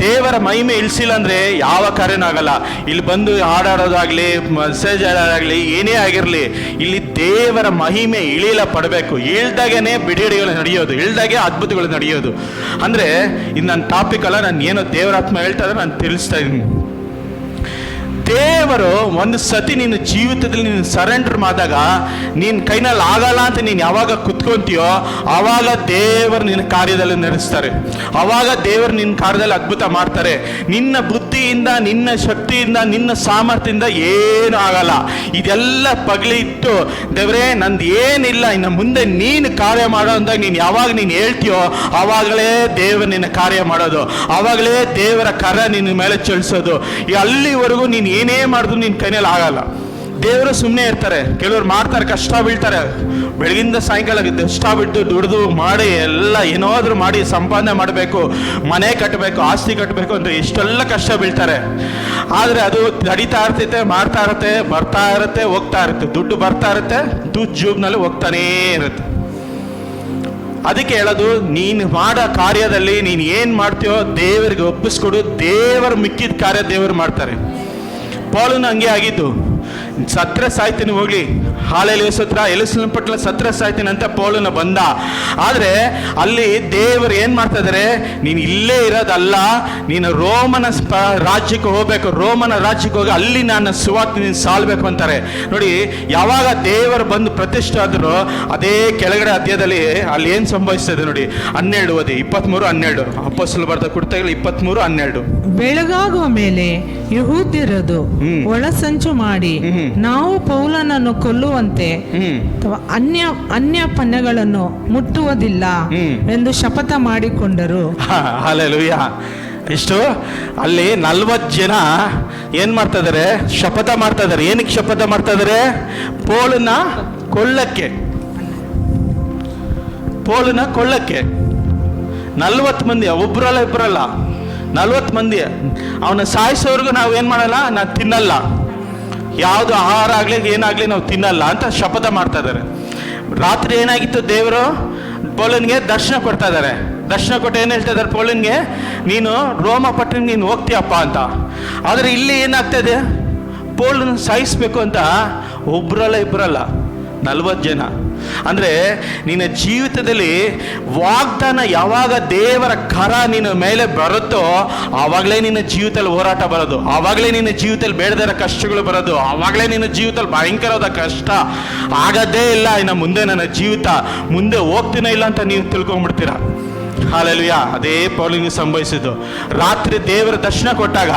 ದೇವರ ಮಹಿಮೆ ಇಳಿಸಿಲ್ಲ ಅಂದರೆ ಯಾವ ಕಾರ್ಯನೂ ಆಗಲ್ಲ. ಇಲ್ಲಿ ಬಂದು ಹಾಡಾಡೋದಾಗಲಿ, ಮೆಸೇಜ್ ಆಡೋದಾಗಲಿ, ಏನೇ ಆಗಿರಲಿ, ಇಲ್ಲಿ ದೇವರ ಮಹಿಮೆ ಇಳಿಯಲ ಪಡಬೇಕು. ಇಳ್ದಾಗೇ ಬಿಡುಗಡೆಗಳು ನಡೆಯೋದು, ಇಳ್ದಾಗೆ ಅದ್ಭುತಗಳು ನಡೆಯೋದು. ಅಂದರೆ ಇದು ನನ್ನ ಟಾಪಿಕ್ ಅಲ್ಲ, ನಾನು ಏನೋ ದೇವರಾತ್ಮ ಹೇಳ್ತಾ ಇದ್ರೆ ನಾನು ತಿಳಿಸ್ತಾ ಇದ್ದೀನಿ. ದೇವರು ಒಂದು ಸತಿ ನಿನ್ನ ಜೀವಿತದಲ್ಲಿ ನೀನು ಸರೆಂಡರ್ ಮಾಡಿದಾಗ ನೀನು ಕೈನಲ್ಲಿ ಆಗಲ್ಲ ಅಂತ ನೀನು ಯಾವಾಗ ಕುತ್ಕೊಂತೀಯೋ ಆವಾಗ ದೇವರು ನಿನ್ನ ಕಾರ್ಯದಲ್ಲಿ ನಡೆಸ್ತಾರೆ. ಆವಾಗ ದೇವರು ನಿನ್ನ ಕಾರ್ಯದಲ್ಲಿ ಅದ್ಭುತ ಮಾಡ್ತಾರೆ. ನಿನ್ನ ಬುದ್ಧಿಯಿಂದ, ನಿನ್ನ ಶಕ್ತಿಯಿಂದ, ನಿನ್ನ ಸಾಮರ್ಥ್ಯದಿಂದ ಏನೂ ಆಗಲ್ಲ. ಇದೆಲ್ಲ ಪಗಲಿ ಇಟ್ಟು ದೇವರೇ ನಂದು ಏನಿಲ್ಲ, ಇನ್ನು ಮುಂದೆ ನೀನು ಕಾರ್ಯ ಮಾಡೋ ಅಂದಾಗ ನೀನು ಯಾವಾಗ ನೀನು ಹೇಳ್ತೀಯೋ ಆವಾಗಲೇ ದೇವರು ನಿನ್ನ ಕಾರ್ಯ ಮಾಡೋದು, ಆವಾಗಲೇ ದೇವರ ಕರ ನಿನ್ನ ಮೇಲೆ ಚಲಿಸೋದು. ಅಲ್ಲಿವರೆಗೂ ನೀನು ಏನೇ ಮಾಡಿದ್ರು ನಿನ್ನ ಕೈಯಲ್ಲಿ ಆಗಲ್ಲ. ದೇವರು ಸುಮ್ಮನೆ ಇರ್ತಾರೆ. ಕೆಲವರು ಮಾಡ್ತಾರೆ, ಕಷ್ಟ ಬೀಳ್ತಾರೆ, ಬೆಳಗಿಂದ ಸಾಯಂಕಾಲ ಕಷ್ಟ ಬಿಟ್ಟು ದುಡಿದು ಮಾಡಿ ಎಲ್ಲ ಏನಾದರೂ ಮಾಡಿ ಸಂಪಾದನೆ ಮಾಡಬೇಕು, ಮನೆ ಕಟ್ಟಬೇಕು, ಆಸ್ತಿ ಕಟ್ಟಬೇಕು ಅಂತ ಇಷ್ಟೆಲ್ಲ ಕಷ್ಟ ಬೀಳ್ತಾರೆ. ಆದರೆ ಅದು ನಡೀತಾ ಇರ್ತೈತೆ, ಮಾಡ್ತಾ ಇರುತ್ತೆ, ಬರ್ತಾ ಇರುತ್ತೆ, ಹೋಗ್ತಾ ಇರುತ್ತೆ, ದುಡ್ಡು ಬರ್ತಾ ಇರುತ್ತೆ, ದುಡ್ಡು ಜೂಬ್ನಲ್ಲಿ ಹೋಗ್ತಾನೇ ಇರುತ್ತೆ. ಅದಕ್ಕೆ ಹೇಳೋದು, ನೀನು ಮಾಡೋ ಕಾರ್ಯದಲ್ಲಿ ನೀನು ಏನು ಮಾಡ್ತೀಯೋ ದೇವರಿಗೆ ಒಪ್ಪಿಸ್ಕೊಡು. ದೇವರು ಮಿಕ್ಕಿದ ಕಾರ್ಯ ದೇವರು ಮಾಡ್ತಾರೆ. ಪೌಲನು ಹಂಗೆ ಆಗಿದ್ದು. ಸತ್ರ ಸಾಯ್ತೀನಿ ಹೋಗ್ಲಿ, ಹಾಲೆಲೂಯಾ ಸ್ತೋತ್ರ, ಯೆರೂಸಲೇಮ್ ಪಟ್ಟಣ ಸತ್ರ ಸಾಯ್ತೀನಿ ಅಂತ ಪೌಲನು ಬಂದ. ಆದರೆ ಅಲ್ಲಿ ದೇವರು ಏನು ಮಾಡ್ತಾ ಇದ್ದಾರೆ, ನೀನು ಇಲ್ಲೇ ಇರೋದಲ್ಲ, ನೀನು ರೋಮನ ರಾಜ್ಯಕ್ಕೆ ಹೋಗ್ಬೇಕು, ರೋಮನ ರಾಜ್ಯಕ್ಕೆ ಹೋಗಿ ಅಲ್ಲಿ ನಾನು ಸುವಾರ್ತೆ ನೀನು ಸಾಲ್ಬೇಕು ಅಂತಾರೆ. ನೋಡಿ, ಯಾವಾಗ ದೇವರು ಬಂದು ಪ್ರತಿಷ್ಠೆ ಆದರೂ ಅದೇ ಕೆಳಗಡೆ ಅಧ್ಯಾಯದಲ್ಲಿ ಅಲ್ಲಿ ಏನು ಸಂಭವಿಸ್ತದೆ ನೋಡಿ, 12 ಓದಿ, 23:12. ಅಪೊಸ್ತಲರು ಬರೆದ ಕೃತ್ಯಗಳು 23:12. ಬೆಳಗಾಗುವ ಮೇಲೆ ಯೆಹೂದ್ಯರದು ಒಳಸಂಚು ಮಾಡಿ ನಾವು ಪೌಲನನ್ನು ಕೊಲ್ಲುವಂತೆ ಅನ್ಯ ಪನ್ಯಗಳನ್ನು ಮುಟ್ಟುವುದಿಲ್ಲ ಎಂದು ಶಪಥ ಮಾಡಿಕೊಂಡರು. ಹಲ್ಲೆಲೂಯಾ. ಇಷ್ಟು ಅಲ್ಲಿ 40 ಜನ ಏನ್ ಮಾಡ್ತಾ ಇದಾರೆ, ಶಪಥ ಮಾಡ್ತಾ ಇದಾರೆ. ಏನಕ್ಕೆ ಶಪಥ ಮಾಡ್ತಾ ಇದಾರೆ? ಪೌಲನ ಕೊಳ್ಳಕ್ಕೆ. 40 ಮಂದಿ, ಒಬ್ಬರಲ್ಲ ಇಬ್ಬರಲ್ಲ, 40 ಮಂದಿ. ಅವನ ಸಾಯಿಸೋರ್ಗು ನಾವು ಏನು ಮಾಡಲ್ಲ, ನಾವು ತಿನ್ನಲ್ಲ, ಯಾವುದು ಆಹಾರ ಆಗಲಿ ಏನಾಗಲಿ ನಾವು ತಿನ್ನಲ್ಲ ಅಂತ ಶಪಥ ಮಾಡ್ತಾ ಇದ್ದಾರೆ. ರಾತ್ರಿ ಏನಾಗಿತ್ತು, ದೇವರು ಪೌಲನ್ಗೆ ದರ್ಶನ ಕೊಡ್ತಾ ಇದ್ದಾರೆ. ದರ್ಶನ ಕೊಟ್ಟು ಏನು ಹೇಳ್ತಾ ಇದ್ದಾರೆ ಪೌಲನ್ಗೆ, ನೀನು ರೋಮ ಪಟ್ಟಣಕ್ಕೆ ನೀನು ಹೋಗ್ತೀಯಪ್ಪ ಅಂತ. ಆದರೆ ಇಲ್ಲಿ ಏನಾಗ್ತಾ ಇದೆ, ಪೌಲನ ಸಾಯಿಸ್ಬೇಕು ಅಂತ ಒಬ್ಬರಲ್ಲ ಇಬ್ಬರಲ್ಲ 40 ಜನ. ಅಂದರೆ ನಿನ್ನ ಜೀವಿತದಲ್ಲಿ ವಾಗ್ದಾನ ಯಾವಾಗ ದೇವರ ಕರ ನಿನ್ನ ಮೇಲೆ ಬರುತ್ತೋ ಆವಾಗಲೇ ನಿನ್ನ ಜೀವಿತದಲ್ಲಿ ಹೋರಾಟ ಬರೋದು, ಆವಾಗಲೇ ನಿನ್ನ ಜೀವಿತದಲ್ಲಿ ಬೇಡದಿರೋ ಕಷ್ಟಗಳು ಬರೋದು, ಆವಾಗಲೇ ನಿನ್ನ ಜೀವಿತದಲ್ಲಿ ಭಯಂಕರವಾದ ಕಷ್ಟ ಆಗದೇ ಇಲ್ಲ. ಇನ್ನು ಮುಂದೆ ನನ್ನ ಜೀವಿತ ಮುಂದೆ ಹೋಗ್ತೀನೋ ಇಲ್ಲ ಅಂತ ನೀವು ತಿಳ್ಕೊಂಡ್ಬಿಡ್ತೀರಾ. ಹಾಲೆಲೂಯಾ. ಅದೇ ಪೌಲನಿಗೆ ಸಂಭವಿಸಿದ್ದು. ರಾತ್ರಿ ದೇವರ ದರ್ಶನ ಕೊಟ್ಟಾಗ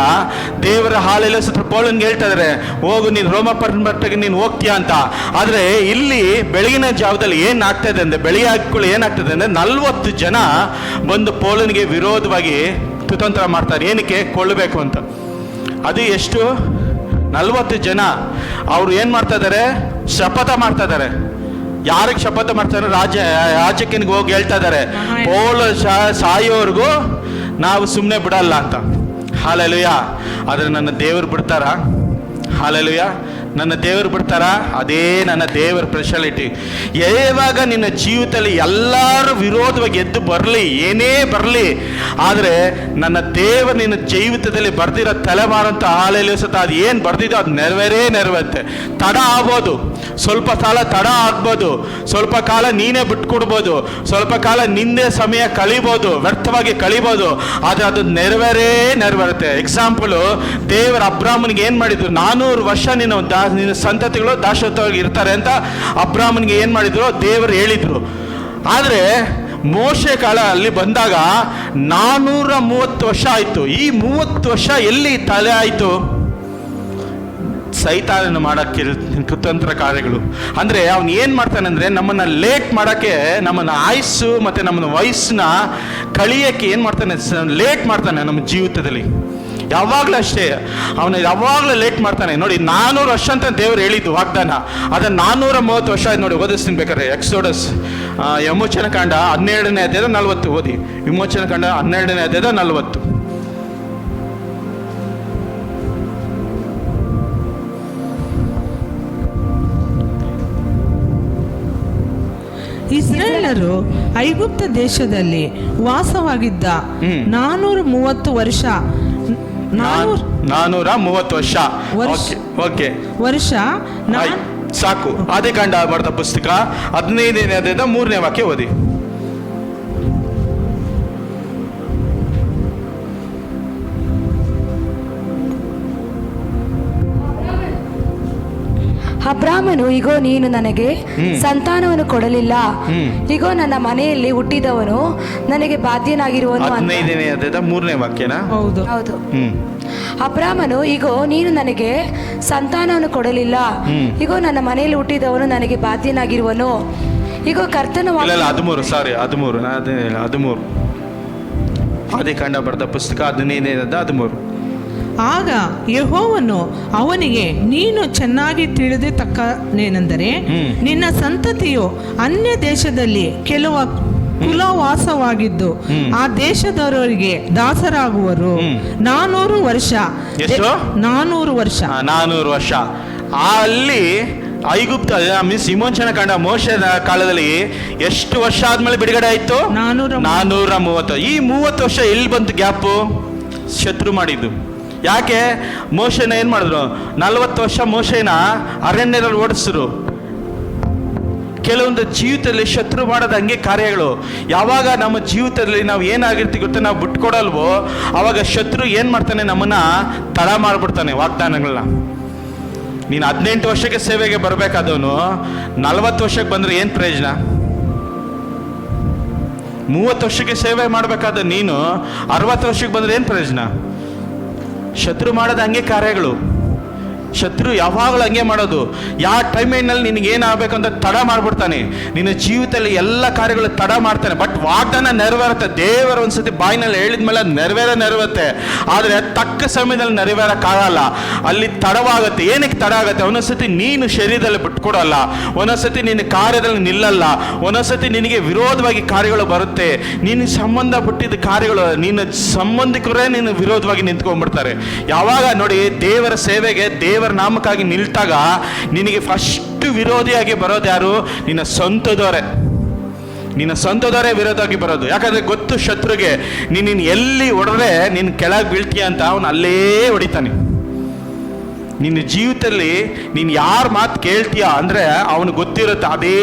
ದೇವರ ಹಾಲೆಲ್ಲ ಸುತ್ತ ಪೌಲನ್ಗೆ ಹೇಳ್ತಾ ಇದ್ದಾರೆ, ಹೋಗು ನೀನು ರೋಮ ಪಟ್ಟಣಕ್ಕೆ ನೀನು ಹೋಗ್ತೀಯಾ ಅಂತ. ಆದರೆ ಇಲ್ಲಿ ಬೆಳಗಿನ ಜಾವದಲ್ಲಿ ಏನಾಗ್ತಾ ಇದೆ ಅಂದರೆ, ಬೆಳಿಗ್ಗೆ ಹಾಕಿಕೊಳ್ಳಿ ಏನಾಗ್ತದೆ ಅಂದರೆ 40 ಜನ ಬಂದು ಪೌಲನಿಗೆ ವಿರೋಧವಾಗಿ ಕುತಂತ್ರ ಮಾಡ್ತಾರೆ. ಏನಕ್ಕೆ? ಕೊಲ್ಲಬೇಕು ಅಂತ. ಅದು ಎಷ್ಟು? 40 ಜನ. ಅವರು ಏನು ಮಾಡ್ತಾ ಇದ್ದಾರೆ? ಶಪಥ ಮಾಡ್ತಾ ಇದ್ದಾರೆ. ಯಾರಿಗೆ ಶಪಥ ಮಾಡ್ತಾರೆ? ರಾಜಕೀಯನಿಗೆ ಹೋಗಿ ಹೇಳ್ತಾ ಇದ್ದಾರೆ, ಪೌಲ ಸಾಯೋರ್ಗೂ ನಾವು ಸುಮ್ಮನೆ ಬಿಡಲ್ಲ ಅಂತ. ಹಾಲೆಲೂಯಾ. ಆದರೆ ನನ್ನ ದೇವರು ಬಿಡ್ತಾರಾ? ಹಾಲೆಲೂಯಾ. ನನ್ನ ದೇವರು ಬಿಡ್ತಾರಾ? ಅದೇ ನನ್ನ ದೇವರ ಸ್ಪೆಷಾಲಿಟಿ. ಯಾವಾಗ ನಿನ್ನ ಜೀವಿತದಲ್ಲಿ ಎಲ್ಲರೂ ವಿರೋಧವಾಗಿ ಎದ್ದು ಬರಲಿ, ಏನೇ ಬರಲಿ, ಆದರೆ ನನ್ನ ದೇವರು ನಿನ್ನ ಜೀವಿತದಲ್ಲಿ ಬರ್ದಿರೋ ತಲೆಮಾರಂತ ಹಾಲೆಲೂಯಾ ಸತ ಅದು ಏನು ಬರ್ದಿದೋ ಅದು ನೆರವೇರುತ್ತೆ. ತಡ ಆಗ್ಬೋದು, ಸ್ವಲ್ಪ ಕಾಲ ತಡ ಆಗ್ಬೋದು, ಸ್ವಲ್ಪ ಕಾಲ ನೀನೇ ಬಿಟ್ಕೊಡ್ಬೋದು, ಸ್ವಲ್ಪ ಕಾಲ ನಿಂದೇ ಸಮಯ ಕಳಿಬೋದು, ವ್ಯರ್ಥವಾಗಿ ಕಳಿಬೋದು, ಆದರೆ ಅದು ನೆರವೇರುತ್ತೆ. ಎಕ್ಸಾಂಪಲು, ದೇವರ ಅಬ್ರಾಹ್ಮನಿಗೆ ಏನು ಮಾಡಿದ್ರು? 400 ವರ್ಷ ನಿನ್ನ ಸಂತತಿಗಳು ದಾಸತ್ವವಾಗಿ ಇರ್ತಾರೆ ಅಂತ ಅಬ್ರಾಹ್ಮನಿಗೆ ಏನು ಮಾಡಿದ್ರು? ದೇವರು ಹೇಳಿದ್ರು. ಆದರೆ ಮೋಶೆ ಕಾಲ ಅಲ್ಲಿ ಬಂದಾಗ 430 ವರ್ಷ ಆಯಿತು. ಈ 30 ವರ್ಷ ಎಲ್ಲಿ ತಲೆ ಆಯಿತು? ಸೈತಾನನ ಮಾಡೋಕ್ಕೆ ಕುತಂತ್ರ ಕಾರ್ಯಗಳು. ಅಂದರೆ ಅವನು ಏನು ಮಾಡ್ತಾನೆ ಅಂದರೆ, ನಮ್ಮನ್ನು ಲೇಟ್ ಮಾಡೋಕ್ಕೆ, ನಮ್ಮನ್ನು ಆಯುಸ್ಸು ಮತ್ತು ನಮ್ಮನ್ನು ವಯಸ್ಸನ್ನ ಕಳಿಯೋಕ್ಕೆ ಏನು ಮಾಡ್ತಾನೆ? ಲೇಟ್ ಮಾಡ್ತಾನೆ ನಮ್ಮ ಜೀವಿತದಲ್ಲಿ. ಯಾವಾಗಲೂ ಅಷ್ಟೇ, ಅವನು ಯಾವಾಗಲೂ ಲೇಟ್ ಮಾಡ್ತಾನೆ. ನೋಡಿ, 400 ವರ್ಷ ಅಂತ ದೇವರು ಹೇಳಿದ್ದು ವಾಗ್ದಾನ, ಅದನ್ನು 430 ವರ್ಷ ಆಯ್ತು. ನೋಡಿ, ಓದಿಸ್ತೀನಿ ಬೇಕಾದ್ರೆ. ಎಕ್ಸೋಡಸ್ ವಿಮೋಚನ ಕಾಂಡ 12ನೇ ಅಧ್ಯಾಯ 40 ಓದಿ. ವಿಮೋಚನ ಕಾಂಡ 12ನೇ ಅಧ್ಯಾಯ 40. ಇಸ್ರಾಯೇಲರು ಐಗುಪ್ತ ದೇಶದಲ್ಲಿ ವಾಸವಾಗಿದ್ದ 430 ವರ್ಷ 430 ಓಕೆ ವರ್ಷ ಸಾಕು. ಆದಿಕಾಂಡ ಬರೆದ ಪುಸ್ತಕ 15ನೇ ಅಧ್ಯಾಯದ 3ನೇ ವಾಕ್ಯ ಓದಿ. ಅಬ್ರಾಮನು, ಇಗೋ ನೀನು ನನಗೆ ಸಂತಾನವನ್ನು ಕೊಡಲಿಲ್ಲ, ಇಗೋ ನನ್ನ ಮನೆಯಲ್ಲಿ ಹುಟ್ಟಿದವನು ನನಗೆ ಬಾಧ್ಯನಾಗಿರುವನು. 15ನೇ ಅಧ್ಯಾಯದ 3ನೇ ವಾಕ್ಯನಾ? ಹೌದು. ಅಬ್ರಾಮನು, ಇಗೋ ನೀನು ನನಗೆ ಸಂತಾನವನ್ನು ಕೊಡಲಿಲ್ಲ, ಇಗೋ ನನ್ನ ಮನೆಯಲ್ಲಿ ಹುಟ್ಟಿದವನು ನನಗೆ ಬಾಧ್ಯನಾಗಿರುವನು. ಇಗೋ ಕರ್ತನ 13 ಆದಿಕಾಂಡ ಬರೆದ ಪುಸ್ತಕ 15ನೇ ಅಧ್ಯಾಯ 13. ಆಗ ಯೆಹೋವನು ಅವನಿಗೆ, ನೀನು ಚೆನ್ನಾಗಿ ತಿಳಿದತಕ್ಕನೇನೆಂದರೆ, ನಿನ್ನ ಸಂತತಿಯು ಅನ್ಯ ದೇಶದಲ್ಲಿ ಕೆಲವು ಕುಲವಾಸವಾಗಿದ್ದು ಆ ದೇಶದವರಿಗೆ ದಾಸರಾಗುವರು. 400 ವರ್ಷ. 400 ವರ್ಷ. ಅಲ್ಲಿ ಐಗುಪ್ತ ಮೀನ್ಸ್ ವಿಮೋಚನ ಕಾಂಡ ಮೋಶೆ ಕಾಲದಲ್ಲಿ ಎಷ್ಟು ವರ್ಷ ಆದ್ಮೇಲೆ ಬಿಡುಗಡೆ ಆಯ್ತು? 430. ಈ 30 ವರ್ಷ ಎಲ್ಲಿ ಬಂತು ಗ್ಯಾಪು? ಶತ್ರು ಮಾಡಿದ್ದು. ಯಾಕೆ? ಮೋಶೆನ ಏನು ಮಾಡಿದ್ರು? 40 ವರ್ಷ ಮೋಶೆನ ಅರಣ್ಯದಲ್ಲಿ ಓಡಿಸಿದ್ರು. ಕೆಲವೊಂದು ಜೀವಿತದಲ್ಲಿ ಶತ್ರು ಮಾಡೋದು ಹಂಗೆ ಕಾರ್ಯಗಳು. ಯಾವಾಗ ನಮ್ಮ ಜೀವಿತದಲ್ಲಿ ನಾವು ಏನಾಗಿರ್ತೀವಿ ಗೊತ್ತಾ, ನಾವು ಬಿಟ್ಕೊಡಲ್ವೋ ಆವಾಗ ಶತ್ರು ಏನು ಮಾಡ್ತಾನೆ? ನಮ್ಮನ್ನ ತಡ ಮಾಡಿಬಿಡ್ತಾನೆ ವಾಗ್ದಾನಗಳನ್ನ. ನೀನು 18 ವರ್ಷಕ್ಕೆ ಸೇವೆಗೆ ಬರಬೇಕಾದವನು 40 ವರ್ಷಕ್ಕೆ ಬಂದರೆ ಏನು ಪ್ರಯೋಜನ? 30 ವರ್ಷಕ್ಕೆ ಸೇವೆ ಮಾಡಬೇಕಾದ ನೀನು 60 ವರ್ಷಕ್ಕೆ ಬಂದರೆ ಏನು ಪ್ರಯೋಜನ? ಶತ್ರು ಮಾಡೋದು ಹಂಗೆ ಕಾರ್ಯಗಳು. ಶತ್ರು ಯಾವಾಗಲೂ ಹಂಗೆ ಮಾಡೋದು. ಯಾವ ಟೈಮಿನಲ್ಲಿ ನಿನಗೆ ಏನಾಗಬೇಕಂತ ತಡ ಮಾಡಿಬಿಡ್ತಾನೆ. ನಿನ್ನ ಜೀವಿತದಲ್ಲಿ ಎಲ್ಲ ಕಾರ್ಯಗಳು ತಡ ಮಾಡ್ತಾನೆ. ಬಟ್ ವಾಗ್ದಾನ ನೆರವೇರುತ್ತೆ. ದೇವರು ಒಂದ್ಸತಿ ಬಾಯಿನಲ್ಲಿ ಹೇಳಿದ್ಮೇಲೆ ನೆರವೇರುತ್ತೆ. ಆದರೆ ತಕ್ಕ ಸಮಯದಲ್ಲಿ ನೆರವೇರಕ್ಕಾಗಲ್ಲ. ಅಲ್ಲಿ ತಡವಾಗುತ್ತೆ. ಏನಕ್ಕೆ ತಡ ಆಗುತ್ತೆ? ಒಂದೊಂದ್ಸತಿ ನೀನು ಶರೀರದಲ್ಲಿ ಬಿಟ್ಕೊಡಲ್ಲ, ಒಂದೊಂದ್ಸತಿ ನಿನ್ನ ಕಾರ್ಯದಲ್ಲಿ ನಿಲ್ಲಲ್ಲ, ಒಂದೊಂದ್ಸತಿ ನಿನಗೆ ವಿರೋಧವಾಗಿ ಕಾರ್ಯಗಳು ಬರುತ್ತೆ. ನಿನ್ನ ಸಂಬಂಧಪಟ್ಟಿದ್ದ ಕಾರ್ಯಗಳು ನಿನ್ನ ಸಂಬಂಧಿಕರೇ ನಿನ್ನ ವಿರೋಧವಾಗಿ ನಿಂತ್ಕೊಂಡ್ಬಿಡ್ತಾರೆ. ಯಾವಾಗ ನೋಡಿ, ದೇವರ ಸೇವೆಗೆ ದೇವರ ನಾಮಕ್ಕಾಗಿ ನಿಲ್ತಾಗ ನಿನಗೆ ಫಸ್ಟ್ ವಿರೋಧಿಯಾಗಿ ಬರೋದು ಯಾರು? ನಿನ್ನ ಸ್ವಂತದವರೇ ವಿರೋಧವಾಗಿ ಬರೋದು. ಯಾಕಂದ್ರೆ ಗೊತ್ತು ಶತ್ರುಗೆ, ನೀನು ಎಲ್ಲಿ ಹೊಡೆದ್ರೆ ನೀನು ಕೆಳಗೆ ಬೀಳ್ತೀಯ ಅಂತ ಅವನು ಅಲ್ಲೇ ಹೊಡಿತಾನೆ. ನಿನ್ನ ಜೀವಿತದಲ್ಲಿ ನೀನು ಯಾರ ಮಾತು ಕೇಳ್ತೀಯ ಅಂದರೆ ಅವನು ಗೊತ್ತಿರುತ್ತೆ, ಅದೇ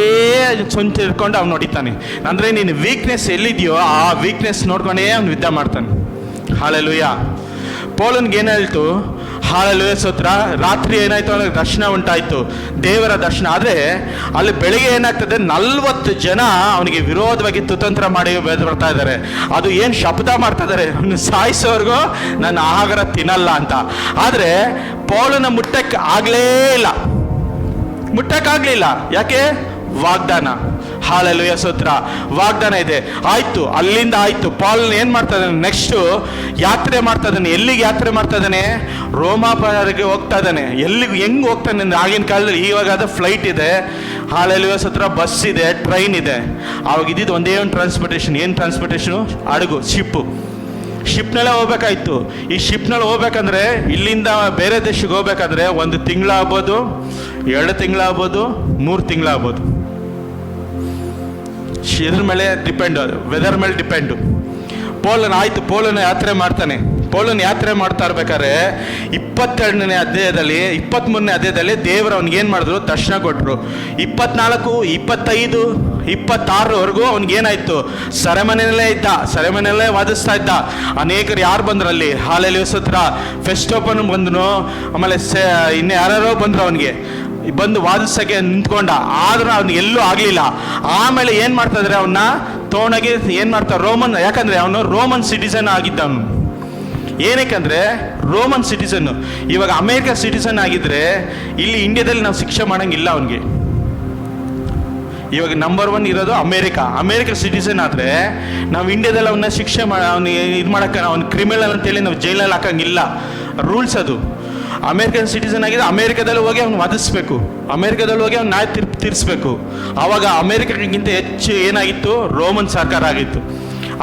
ಸ್ವಂತ ಇಟ್ಕೊಂಡು ಅವ್ನು ಹೊಡಿತಾನೆ. ಅಂದರೆ ನಿನ್ನ ವೀಕ್ನೆಸ್ ಎಲ್ಲಿದೆಯೋ ಆ ವೀಕ್ನೆಸ್ ನೋಡ್ಕೊಂಡೇ ಅವ್ನು ಯುದ್ಧ ಮಾಡ್ತಾನೆ. ಹಾಲೆಲೂಯ. ಪೌಲನ್ಗೆ ಏನು ಹೇಳ್ತು? ಹಾಲೆಲೂಯ ಸ್ತೋತ್ರ. ರಾತ್ರಿ ಏನಾಯ್ತು ಅಂದ್ರೆ ದರ್ಶನ ಉಂಟಾಯ್ತು, ದೇವರ ದರ್ಶನ. ಆದರೆ ಅಲ್ಲಿ ಬೆಳಿಗ್ಗೆ ಏನಾಗ್ತದೆ, 40 ಜನ ಅವನಿಗೆ ವಿರೋಧವಾಗಿ ತುತಂತ್ರ ಮಾಡಿ ಬರ್ತಾ ಇದ್ದಾರೆ. ಅದು ಏನು ಶಬ್ದ ಮಾಡ್ತಾ ಇದ್ದಾರೆ, ಅವನು ಸಾಯಿಸೋರ್ಗು ನಾನು ಆಹಾರ ತಿನ್ನಲ್ಲ ಅಂತ. ಆದರೆ ಪೌಲನ ಮುಟ್ಟಕ್ಕಾಗ್ಲಿಲ್ಲ. ಯಾಕೆ? ವಾಗ್ದಾನ. ಹಾಲೆಲೂಯ ಸ್ತೋತ್ರ. ವಾಗ್ದಾನ ಇದೆ. ಆಯ್ತು, ಅಲ್ಲಿಂದ ಆಯ್ತು. ಪಾಲ್ ಏನು ಮಾಡ್ತಾ ಇದ್ದಾನೆ? ನೆಕ್ಸ್ಟು ಯಾತ್ರೆ ಮಾಡ್ತಾ ಇದ್ದಾನೆ. ಎಲ್ಲಿಗೆ ಯಾತ್ರೆ ಮಾಡ್ತಾ ಇದ್ದಾನೆ? ರೋಮಾಪುರಕ್ಕೆ ಹೋಗ್ತಾ ಇದ್ದಾನೆ. ಹೆಂಗೆ ಹೋಗ್ತಾನೆ? ಆಗಿನ ಕಾಲದಲ್ಲಿ, ಇವಾಗ ಅದು ಫ್ಲೈಟ್ ಇದೆ, ಹಾಲೆಲೂಯ ಸ್ತೋತ್ರ, ಬಸ್ ಇದೆ, ಟ್ರೈನ್ ಇದೆ. ಅವಾಗ ಇದ್ದಿದ್ದು ಒಂದೇ ಒಂದು ಟ್ರಾನ್ಸ್ಪೋರ್ಟೇಷನ್. ಏನು ಟ್ರಾನ್ಸ್ಪೋರ್ಟೇಷನು? ಹಡಗು, ಶಿಪ್ನಲ್ಲೇ ಹೋಗ್ಬೇಕಾಯ್ತು. ಈ ಶಿಪ್ನಲ್ಲಿ ಹೋಗ್ಬೇಕಂದ್ರೆ, ಇಲ್ಲಿಂದ ಬೇರೆ ದೇಶಕ್ಕೆ ಹೋಗ್ಬೇಕಾದ್ರೆ 1 ತಿಂಗಳಾಗ್ಬೋದು, 2 ತಿಂಗಳಾಗ್ಬೋದು, 3 ತಿಂಗಳಾಗ್ಬೋದು. ಇದ್ರ ಮೇಲೆ ಡಿಪೆಂಡು, ವೆದರ್ ಮೇಲೆ ಡಿಪೆಂಡು. ಪೌಲನ ಯಾತ್ರೆ ಮಾಡ್ತಾನೆ. ಪೌಲನ ಯಾತ್ರೆ ಮಾಡ್ತಾ ಇರ್ಬೇಕಾದ್ರೆ 22ನೇ ಅಧ್ಯಾಯದಲ್ಲಿ 23ನೇ ಅಧ್ಯಾಯದಲ್ಲಿ ದೇವರು ಅವ್ನಿಗೆ ಏನು ಮಾಡಿದ್ರು? ದರ್ಶನ ಕೊಟ್ಟರು. 24, 25, 26ವರೆಗೂ ಅವ್ನಿಗೇನಾಯ್ತು? ಸೆರೆಮನೆಯಲ್ಲೇ ವಾದಿಸ್ತಾ ಇದ್ದ. ಅನೇಕರು ಯಾರು ಬಂದ್ರು ಅಲ್ಲಿ? ಹಾಲೆಲೂಯ ಸ್ತೋತ್ರ. ಫೆಸ್ಟೋಪನ್ ಬಂದನು, ಆಮೇಲೆ ಇನ್ನು ಯಾರ್ಯಾರೋ ಬಂದರು. ಅವನಿಗೆ ಬಂದು ವಾದಿಸಕ್ಕೆ ನಿಂತ್ಕೊಂಡ, ಆದ್ರೂ ಅವ್ನಿಗೆ ಎಲ್ಲೂ ಆಗಲಿಲ್ಲ. ಆಮೇಲೆ ಏನು ಮಾಡ್ತಾ ಇದ್ರೆ ಅವನ್ನ ತೋಣಗೆ ಏನು ಮಾಡ್ತಾರೆ? ರೋಮನ್. ಯಾಕಂದರೆ ಅವನು ರೋಮನ್ ಸಿಟಿಸನ್ ಆಗಿದ್ದ. ಅವನು ಏನಕ್ಕೆ? ರೋಮನ್ ಸಿಟಿಸನ್ನು. ಇವಾಗ ಅಮೇರಿಕಾ ಸಿಟಿಸನ್ ಆಗಿದ್ರೆ ಇಲ್ಲಿ ಇಂಡಿಯಾದಲ್ಲಿ ನಾವು ಶಿಕ್ಷೆ ಮಾಡೋಂಗಿಲ್ಲ ಅವನಿಗೆ. ಇವಾಗ ನಂಬರ್ 1 ಇರೋದು ಅಮೇರಿಕಾ ಸಿಟಿಸನ್. ಆದರೆ ನಾವು ಇಂಡಿಯಾದಲ್ಲಿ ಅವನ್ನ ಶಿಕ್ಷೆ ಅವ್ನಿಗೆ ಇದು ಮಾಡೋಕ್ಕೆ, ಅವ್ನು ಕ್ರಿಮಿನಲ್ ಅಂತೇಳಿ ನಾವು ಜೈಲಲ್ಲಿ ಹಾಕಂಗಿಲ್ಲ. ರೂಲ್ಸ್ ಅದು. ಅಮೇರಿಕನ್ ಸಿಟಿಸನ್ ಆಗಿದೆ, ಅಮೇರಿಕಾದಲ್ಲಿ ಹೋಗಿ ಅವ್ನು ವಾದಿಸ್ಬೇಕು, ಅಮೇರಿಕಾದಲ್ಲಿ ಹೋಗಿ ಅವ್ನು ನ್ಯಾಯ ತೀರಿಸ್ಬೇಕು. ಆವಾಗ ಅಮೇರಿಕಾಗಿಂತ ಹೆಚ್ಚು ಏನಾಗಿತ್ತು? ರೋಮನ್ ಸರ್ಕಾರ ಆಗಿತ್ತು.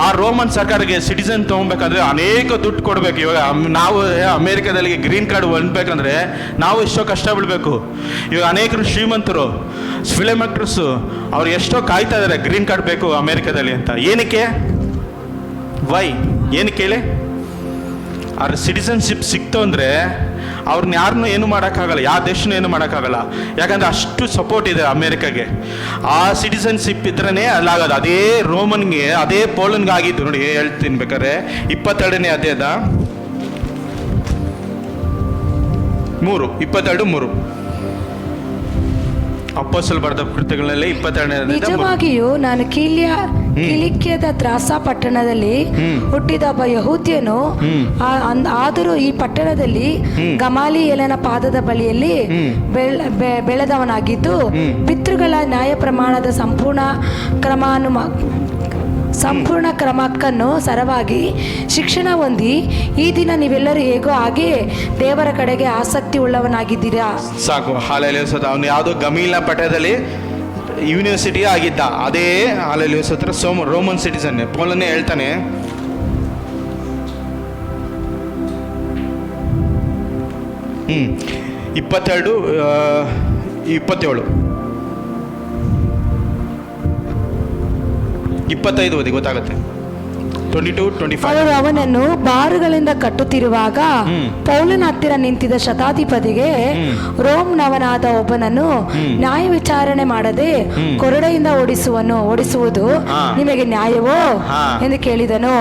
ಆ ರೋಮನ್ ಸರ್ಕಾರಕ್ಕೆ ಸಿಟಿಸನ್ ತೊಗೊಬೇಕಾದ್ರೆ ಅನೇಕ ದುಡ್ಡು ಕೊಡಬೇಕು. ಇವಾಗ ನಾವು ಅಮೇರಿಕಾದಲ್ಲಿ ಗ್ರೀನ್ ಕಾರ್ಡ್ ಹೊಂದಬೇಕಂದ್ರೆ ನಾವು ಎಷ್ಟೋ ಕಷ್ಟ ಬಿಡಬೇಕು. ಇವಾಗ ಅನೇಕರು ಶ್ರೀಮಂತರು, ಫಿಲ್ಮ್ ಆಕ್ಟ್ರಸ್ಸು, ಅವ್ರು ಎಷ್ಟೋ ಕಾಯ್ತಾ ಇದ್ದಾರೆ ಗ್ರೀನ್ ಕಾರ್ಡ್ ಬೇಕು ಅಮೇರಿಕಾದಲ್ಲಿ ಅಂತ. ಏನಕ್ಕೆ? ಏನಕ್ಕೆ ಹೇಳಿ? ಅವ್ರ ಸಿಟಿಸನ್ಶಿಪ್ ಸಿಕ್ತು ಅಂದರೆ ಅವ್ರನ್ನ ಯಾರನ್ನೂ ಏನು ಮಾಡೋಕ್ಕಾಗಲ್ಲ, ಯಾವ ದೇಶನೂ ಏನು ಮಾಡೋಕ್ಕಾಗಲ್ಲ. ಯಾಕಂದರೆ ಅಷ್ಟು ಸಪೋರ್ಟ್ ಇದೆ ಅಮೇರಿಕಾಗೆ. ಆ ಸಿಟಿಸನ್ಶಿಪ್ ಇದ್ರೇ ಅಲ್ಲಾಗೋದು. ಅದೇ ರೋಮನ್ಗೆ, ಅದೇ ಪೋಲನ್ಗೆ ಆಗಿದ್ದು ನೋಡಿ. ಹೇಳ್ತೀನಿ ಬೇಕಾದ್ರೆ 22ನೇ ಅಧ್ಯಾಯದ 22:3 ಅಪೊಸ್ತಲರು ಬರೆದ ಕೃತ್ಯಗಳಲ್ಲಿ 22ನೇ ಅಧ್ಯಾಯ. ನಿಜವಾಗಿಯೂ ನಾನು ಕಿಲಿಕ್ಯದ ತ್ರಾಸ ಪಟ್ಟಣದಲ್ಲಿ ಹುಟ್ಟಿದ ಒಬ್ಬ ಯಹೂದ್ಯನು, ಆದರೂ ಈ ಪಟ್ಟಣದಲ್ಲಿ ಗಮಾಲಿಯೇಲನ ಪಾದದ ಬಳಿಯಲ್ಲಿ ಬೆಳೆದವನಾಗಿದ್ದು, ಪಿತೃಗಳ ನ್ಯಾಯ ಪ್ರಮಾಣದ ಸಂಪೂರ್ಣ ಕ್ರಮಕ್ಕನ್ನು ಸರವಾಗಿ ಶಿಕ್ಷಣ ಹೊಂದಿ ಈ ದಿನ ನೀವೆಲ್ಲರೂ ಹೇಗೋ ಹಾಗೆ ದೇವರ ಕಡೆಗೆ ಆಸಕ್ತಿ ಉಳ್ಳವನಾಗಿದ್ದೀರಾ. ಸಾಕು. ಹಾಲೆಲೂಯ ಸ್ತೋತ್ರ. ಅವನು ಯಾವುದೋ ಗಮೀಲ ಪಟ್ಟಣದಲ್ಲಿ ಯೂನಿವರ್ಸಿಟಿ ಆಗಿದ್ದ. ಅದೇ ಹಾಲೆಲೂಯ ಸ್ತೋತ್ರ ರೋಮನ್ ಸಿಟಿಸನ್. ಪೌಲನೇ ಹೇಳ್ತಾನೆ, 22, 27, 25 ಓದಿ ಗೊತ್ತಾಗುತ್ತೆ. 22, 25. ಅವರು ಅವನನ್ನು ಬಾರುಗಳಿಂದ ಕಟ್ಟುತ್ತಿರುವಾಗ ಪೌಲನ ಹತ್ತಿರ ನಿಂತಿದ್ದ ಶತಾಧಿಪತಿಗೆ ರೋಮ್ನವನಾದ ಒಬ್ಬನನ್ನು ನ್ಯಾಯ ವಿಚಾರಣೆ ಮಾಡದೆ ಕೊರಡೆಯಿಂದ ಓಡಿಸುವುದು ನಿಮಗೆ ನ್ಯಾಯವೋ ಎಂದು ಕೇಳಿದನು.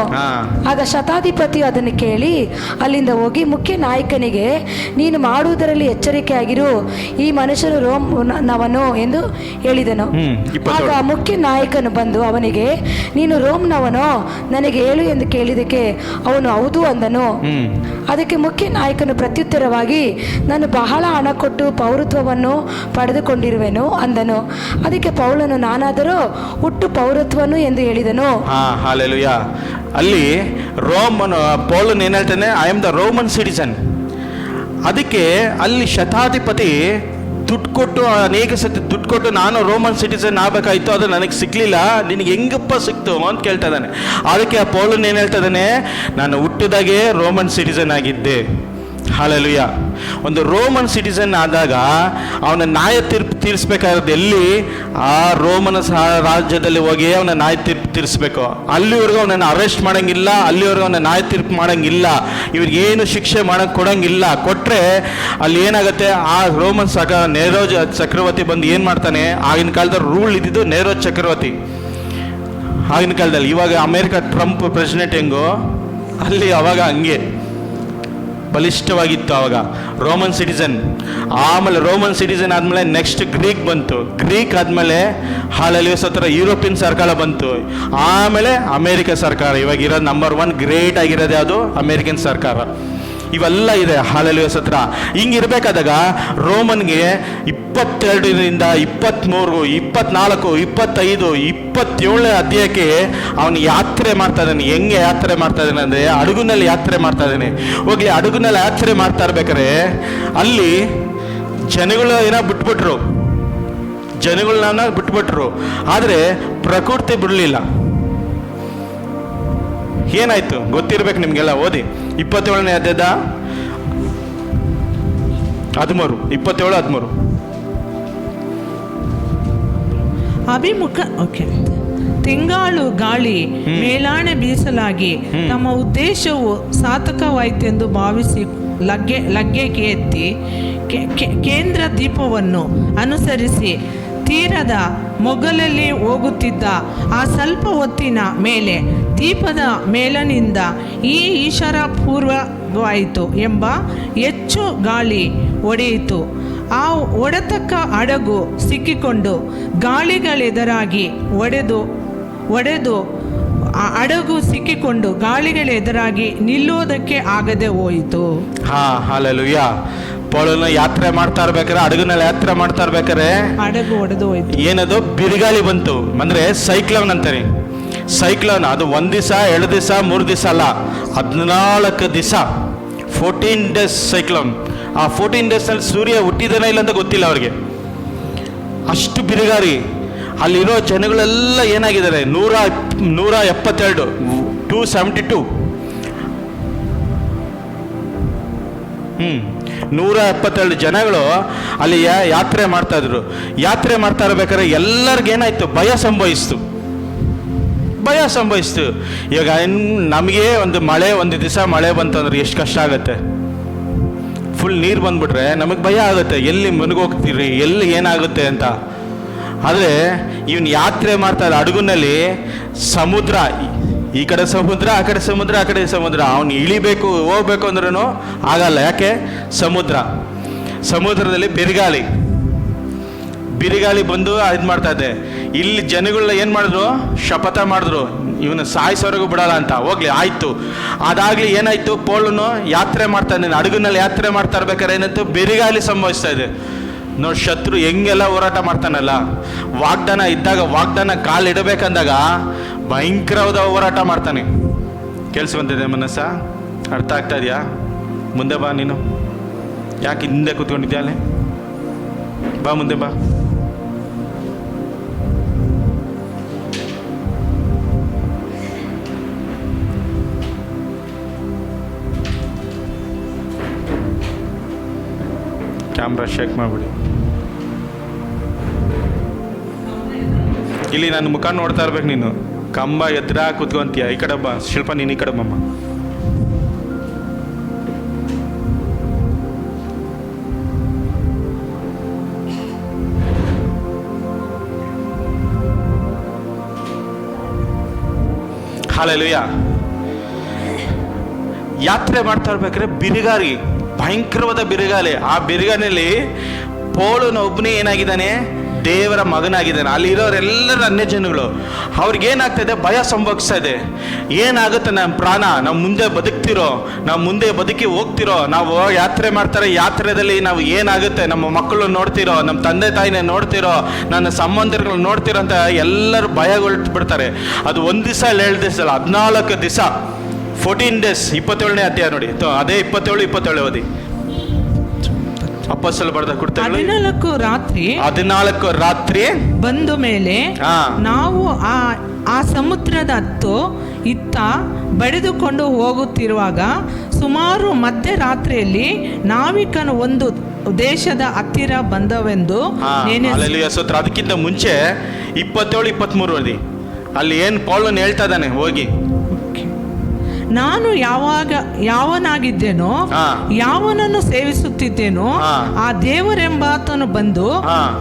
ಆಗ ಶತಾಧಿಪತಿಯು ಅದನ್ನು ಕೇಳಿ ಅಲ್ಲಿಂದ ಹೋಗಿ ಮುಖ್ಯ ನಾಯಕನಿಗೆ, ನೀನು ಮಾಡುವುದರಲ್ಲಿ ಎಚ್ಚರಿಕೆಯಾಗಿರು, ಈ ಮನುಷ್ಯನು ರೋಮ್ನವನು ಎಂದು ಹೇಳಿದನು. ಆಗ ಮುಖ್ಯ ನಾಯಕನು ಬಂದು ಅವನಿಗೆ, ನೀನು ರೋಮ್ನವನೋ, ನನಗೆ ಹೇಳು ಎಂದು ಕೇಳಿದಕ್ಕೆ ಅವನು ಹೌದು ಅಂದನು. ಅದಕ್ಕೆ ಮುಖ್ಯ ನಾಯಕನು ಪ್ರತ್ಯುತ್ತರವಾಗಿ, ನಾನು ಬಹಳ ಹಣ ಕೊಟ್ಟು ಪೌರತ್ವವನ್ನು ಪಡೆದುಕೊಂಡಿರುವೆನು ಅಂದನು. ಅದಕ್ಕೆ ಪೌಲನು, ನಾನಾದರೂ ಹುಟ್ಟು ಪೌರತ್ವನು ಎಂದು ಹೇಳಿದನು. ಹಾಲೆಲೂಯ. ಅಲ್ಲಿ ಪೌಲನ್ ಏನ್ ಹೇಳ್ತಾನೆ? I am the Roman citizen. ಅದಕ್ಕೆ ಅಲ್ಲಿ ಶತಾಧಿಪತಿ ದುಡ್ಡು ಕೊಟ್ಟು, ಅನೇಕ ಸತಿ ದುಡ್ಡು ಕೊಟ್ಟು, ನಾನು ರೋಮನ್ ಸಿಟಿಸನ್ ಆಗಬೇಕಾಯ್ತು, ಅದು ನನಗೆ ಸಿಗ್ಲಿಲ್ಲ, ನಿನಗೆ ಹೆಂಗಪ್ಪ ಸಿಕ್ತು ಅಂತ ಕೇಳ್ತಾ ಇದ್ದಾನೆ. ಅದಕ್ಕೆ ಆ ಪೌಲನ್ ಏನು ಹೇಳ್ತಾ ಇದ್ದಾನೆ? ನಾನು ಹುಟ್ಟಿದಾಗೆ ರೋಮನ್ ಸಿಟಿಸನ್ ಆಗಿದ್ದೆ. ಹಾಲೆಲೂಯ. ಒಂದು ರೋಮನ್ ಸಿಟಿಸನ್ ಆದಾಗ ಅವನ ನ್ಯಾಯ ತೀರ್ಪು ತೀರಿಸ್ಬೇಕಾದ್ರೆ ಎಲ್ಲಿ? ಆ ರೋಮನ ರಾಜ್ಯದಲ್ಲಿ ಹೋಗಿ ಅವನ ನ್ಯಾಯ ತೀರ್ಪು ತೀರಿಸ್ಬೇಕು. ಅಲ್ಲಿವರೆಗೂ ಅವನನ್ನು ಅರೆಸ್ಟ್ ಮಾಡೋಂಗಿಲ್ಲ, ಅಲ್ಲಿವರೆಗೂ ಅವನ ನ್ಯಾಯ ತೀರ್ಪು ಮಾಡೋಂಗಿಲ್ಲ, ಇವ್ರಿಗೇನು ಶಿಕ್ಷೆ ಮಾಡೋಕ್ಕೆ ಕೊಡೋಂಗಿಲ್ಲ. ಕೊಟ್ಟರೆ ಅಲ್ಲಿ ಏನಾಗುತ್ತೆ, ಆ ರೋಮನ್ ನೇರೋ ಚಕ್ರವರ್ತಿ ಬಂದು ಏನು ಮಾಡ್ತಾನೆ, ಆಗಿನ ಕಾಲದಲ್ಲಿ ರೂಲ್ ಇದ್ದಿದ್ದು ನೇರೋ ಚಕ್ರವರ್ತಿ ಆಗಿನ ಕಾಲದಲ್ಲಿ. ಇವಾಗ ಅಮೇರಿಕ ಟ್ರಂಪ್ ಪ್ರೆಸಿಡೆಂಟ್ ಹೆಂಗೋ ಅಲ್ಲಿ ಅವಾಗ ಹಂಗೆ ಬಲಿಷ್ಠವಾಗಿತ್ತು ಅವಾಗ ರೋಮನ್ ಸಿಟಿಸನ್. ಆಮೇಲೆ ರೋಮನ್ ಸಿಟಿಸನ್ ಆದಮೇಲೆ ನೆಕ್ಸ್ಟ್ ಗ್ರೀಕ್ ಬಂತು, ಗ್ರೀಕ್ ಆದಮೇಲೆ ಹಾಲಲ್ಲಿ ಸತ್ರ ಯುರೋಪಿಯನ್ ಸರ್ಕಾರ ಬಂತು, ಆಮೇಲೆ ಅಮೇರಿಕ ಸರ್ಕಾರ. ಇವಾಗ ಇರೋದು ನಂಬರ್ 1 ಗ್ರೇಟ್ ಆಗಿರೋದು ಯಾವುದು? ಅಮೇರಿಕನ್ ಸರ್ಕಾರ. ಇವೆಲ್ಲ ಇದೆ ಹಾಲಲ್ಲಿ ಸತ್ರ. ಹಿಂಗಿರ್ಬೇಕಾದಾಗ ರೋಮನ್ಗೆ 22ರಿಂದ 23, 24, 25, 27 ಅಧ್ಯಾಯಕ್ಕೆ ಅವನು ಯಾತ್ರೆ ಮಾಡ್ತಾ ಇದ್ದಾನೆ. ಹೆಂಗೆ ಯಾತ್ರೆ ಮಾಡ್ತಾ ಇದ್ದಾನೆ ಅಂದರೆ ಹಡಗುನಲ್ಲಿ ಯಾತ್ರೆ ಮಾಡ್ತಾ ಇದ್ದಾನೆ. ಹೋಗ್ಲಿ, ಹಡಗುನಲ್ಲಿ ಯಾತ್ರೆ ಮಾಡ್ತಾ ಇರ್ಬೇಕಾರೆ ಅಲ್ಲಿ ಜನಗಳು ಏನೋ ಬಿಟ್ಬಿಟ್ರು, ಜನಗಳನ್ನ ಬಿಟ್ಬಿಟ್ರು, ಆದರೆ ಪ್ರಕೃತಿ ಬಿಡಲಿಲ್ಲ. ಏನಾಯ್ತು ಗೊತ್ತಿರ್ಬೇಕು ನಿಮಗೆಲ್ಲ, ಓದಿ 27ನೇ ಅಧ್ಯಾಯದ 13, 27-13. ಓಕೆ. ತಿಂಗಾಳು ಗಾಳಿ ಮೇಲಾಣೆ ಬೀಸಲಾಗಿ ತಮ್ಮ ಉದ್ದೇಶವು ಸಾರ್ಥಕವಾಯಿತೆಂದು ಭಾವಿಸಿ ಲಗ್ಗೆಗೆ ಎತ್ತಿ ಕೇಂದ್ರ ದೀಪವನ್ನು ಅನುಸರಿಸಿ ತೀರದ ಮೊಗಲಲ್ಲಿ ಹೋಗುತ್ತಿದ್ದ ಆ ಸ್ವಲ್ಪ ಹೊತ್ತಿನ ಮೇಲೆ ದೀಪದ ಮೇಲನಿಂದ ಈ ಈಶ್ವರ ಪೂರ್ವವಾಯಿತು ಎಂಬ ಹೆಚ್ಚು ಗಾಳಿ ಹೊಡೆಯಿತು. ಆ ಹೊಡೆತಕ್ಕ ಹಡಗು ಸಿಕ್ಕಿಕೊಂಡು ಗಾಳಿಗಳೆದುರಾಗಿ ಒಡೆದು ಹಡಗು ಸಿಕ್ಕಿಕೊಂಡು ಗಾಳಿಗಳೆದುರಾಗಿ ನಿಲ್ಲೋದಕ್ಕೆ ಆಗದೆ ಹೋಯಿತು. ಹಾಲೆಲೂಯಾ. ಪೌಲನು ಯಾತ್ರೆ ಮಾಡ್ತಾ ಇರ್ಬೇಕಾರೆ, ಹಡಗಿನಲ್ಲಿ ಯಾತ್ರೆ ಮಾಡ್ತಾ ಇರ್ಬೇಕಾರೆ ಹಡಗು ಒಡೆದು ಹೋಯ್ತು. ಏನದು? ಬಿರುಗಾಳಿ ಬಂತು. ಅಂದ್ರೆ ಸೈಕ್ಲೋನ್ ಅಂತಾರೆ. ಸೈಕ್ಲೋನ್ ಅದು 1 ದಿವಸ 2 ದಿವಸ 3 ದಿವಸ ಅಲ್ಲ, 14 ದಿವಸ, 14 ಡೇಸ್ ಸೈಕ್ಲೋನ್. ಆ 14 ಡೇಸ್ನಲ್ಲಿ ಸೂರ್ಯ ಹುಟ್ಟಿದನೇ ಇಲ್ಲ ಅಂತ ಗೊತ್ತಿಲ್ಲ ಅವ್ರಿಗೆ, ಅಷ್ಟು ಬಿರುಗಾಳಿ. ಅಲ್ಲಿರೋ ಜನಗಳೆಲ್ಲ ಏನಾಗಿದ್ದಾರೆ, 172, 272, 172 ಜನಗಳು ಅಲ್ಲಿ ಯಾತ್ರೆ ಮಾಡ್ತಾ ಇದ್ರು. ಯಾತ್ರೆ ಮಾಡ್ತಾ ಇರ್ಬೇಕಾದ್ರೆ ಎಲ್ಲರಿಗೇನಾಯ್ತು? ಭಯ ಸಂಭವಿಸ್ತು. ಇವಾಗ ನಮಗೆ ಒಂದು ದಿವಸ ಮಳೆ ಬಂತಂದ್ರೆ ಎಷ್ಟು ಕಷ್ಟ ಆಗುತ್ತೆ. ಫುಲ್ ನೀರು ಬಂದ್ಬಿಟ್ರೆ ನಮಗೆ ಭಯ ಆಗುತ್ತೆ, ಎಲ್ಲಿ ಮುನ್ಗೋಗ್ತೀರಿ, ಎಲ್ಲಿ ಏನಾಗುತ್ತೆ ಅಂತ. ಆದರೆ ಇವನು ಯಾತ್ರೆ ಮಾಡ್ತಾ ಇದ್ದ ಹಡಗುನಲ್ಲಿ ಸಮುದ್ರ, ಈ ಕಡೆ ಸಮುದ್ರ, ಆ ಕಡೆ ಸಮುದ್ರ, ಆ ಕಡೆ ಸಮುದ್ರ. ಅವನು ಇಳಿಬೇಕು ಹೋಗ್ಬೇಕು ಅಂದ್ರೂ ಆಗಲ್ಲ. ಯಾಕೆ? ಸಮುದ್ರದಲ್ಲಿ ಬಿರುಗಾಳಿ ಬಂದು ಇದು ಮಾಡ್ತಾ ಇದೆ. ಇಲ್ಲಿ ಜನಗಳನ್ನ ಏನು ಮಾಡಿದ್ರು? ಶಪಥ ಮಾಡಿದ್ರು, ಇವನು ಸಾಯಿಸೋವರೆಗೂ ಬಿಡಲ್ಲ ಅಂತ. ಹೋಗ್ಲಿ, ಆಯಿತು. ಅದಾಗಲಿ ಏನಾಯಿತು? ಪೌಲನು ಯಾತ್ರೆ ಮಾಡ್ತಾ ಇದ್ದಾನೆ, ಹಡಗಿನಲ್ಲಿ ಯಾತ್ರೆ ಮಾಡ್ತಾ ಇರ್ಬೇಕಾದ್ರೆ ಏನಾಯ್ತು? ಬಿರುಗಾಳಿ ಸಂಭವಿಸ್ತಾ ಇದೆ. ನೋಡಿ, ಶತ್ರು ಹೆಂಗೆಲ್ಲ ಹೋರಾಟ ಮಾಡ್ತಾನಲ್ಲ. ವಾಗ್ದಾನ ಇದ್ದಾಗ, ವಾಗ್ದಾನ ಕಾಲಿಡಬೇಕಂದಾಗ ಭಯಂಕರವಾದ ಹೋರಾಟ ಮಾಡ್ತಾನೆ. ಕೆಲಸ ಬಂದಿದೆ ಮನಸ್ಸ? ಅರ್ಥ ಆಗ್ತಾ ಇದೆಯಾ? ಮುಂದೆ ಬಾ. ನೀನು ಯಾಕೆ ಹಿಂದೆ ಕೂತ್ಕೊಂಡಿದ್ಯಾ? ಅಲ್ಲೇ ಬಾ, ಮುಂದೆ ಬಾ. ಕ್ಯಾಮ್ರಾ ಶೇಕ್ ಮಾಡಿಬಿಡಿ. ಇಲ್ಲಿ ನನ್ನ ಮುಖ ನೋಡ್ತಾ ಇರ್ಬೇಕು ನೀನು. ಕಂಬ ಎದುರ ಕೂತ್ಕೊಂತೀಯ. ಈ ಕಡೆ ಬಾ ಶಿಲ್ಪ, ನೀನು ಈ ಕಡೆ ಬಮ್ಮ. ಹಾಲೆಲೂಯಾ. ಯಾತ್ರೆ ಮಾಡ್ತಾ ಇರ್ಬೇಕಾದ್ರೆ ಬಿರುಗಾಳಿ, ಭಯಂಕರವಾದ ಬಿರುಗಾಳಿ. ಆ ಬಿರುಗಾಳಿನಲ್ಲಿ ಪೌಲನು ಒಬ್ಬನೇ ಏನಾಗಿದ್ದಾನೆ? ದೇವರ ಮಗನಾಗಿದ್ದಾನೆ. ಅಲ್ಲಿರೋರೆಲ್ಲರ ಅನ್ಯ ಜನಗಳು. ಅವ್ರಿಗೇನಾಗ್ತಾಯಿದೆ? ಭಯ ಸಂಭವಿಸ್ತಾ ಇದೆ. ಏನಾಗುತ್ತೆ ನಮ್ಮ ಪ್ರಾಣ? ನಾವು ಮುಂದೆ ಬದುಕ್ತಿರೋ, ನಾವು ಮುಂದೆ ಬದುಕಿ ಹೋಗ್ತಿರೋ, ನಾವು ಯಾತ್ರೆ ಮಾಡ್ತಾರೆ, ಯಾತ್ರೆಯಲ್ಲಿ ನಾವು ಏನಾಗುತ್ತೆ? ನಮ್ಮ ಮಕ್ಕಳು ನೋಡ್ತಿರೋ, ನಮ್ಮ ತಂದೆ ತಾಯಿನ ನೋಡ್ತಿರೋ, ನನ್ನ ಸಂಬಂಧಿಕರನ್ನ ನೋಡ್ತಿರೋ ಅಂತ ಎಲ್ಲರೂ ಭಯಗೊಳ್ತು ಬಿಡ್ತಾರೆ. ಅದು 1 ದಿವಸ 2 ದಿವಸ ಅಲ್ಲ, 14 ದಿವಸ, 14 ಡೇಸ್. 27ನೇ ಅಧ್ಯಾಯ ನೋಡಿ, ಅದೇ 27 ಓದಿ. ಅಪೊಸ್ತಲರು ಬರೆದ ಕೃತ್ಯಗಳು 14 ರಾತ್ರಿ ಬಂದ ಮೇಲೆ ನಾವು ಆ ಸಮುದ್ರದ ಹತ್ತು ಇತ್ತ ಬಡಿದುಕೊಂಡು ಹೋಗುತ್ತಿರುವಾಗ ಸುಮಾರು ಮಧ್ಯರಾತ್ರಿಯಲ್ಲಿ ನಾವಿಕನು ಒಂದು ದೇಶದ ಹತ್ತಿರ ಬಂದವೆಂದು ಹಲ್ಲೆಲೂಯಾ ಸ್ತೋತ್ರ. ಅದಕ್ಕಿಂತ ಮುಂಚೆ 27-23 ಅಲ್ಲಿ ಏನು ಪೌಲನು ಹೇಳ್ತಾ ಇದ್ದಾನೆ ಹೋಗಿ, ನಾನು ಯಾವನಾಗಿದ್ದೇನೋ ಯಾವನನ್ನು ಸೇವಿಸುತ್ತಿದ್ದೇನೋ ಆ ದೇವರೆಂಬಾತನು ಬಂದು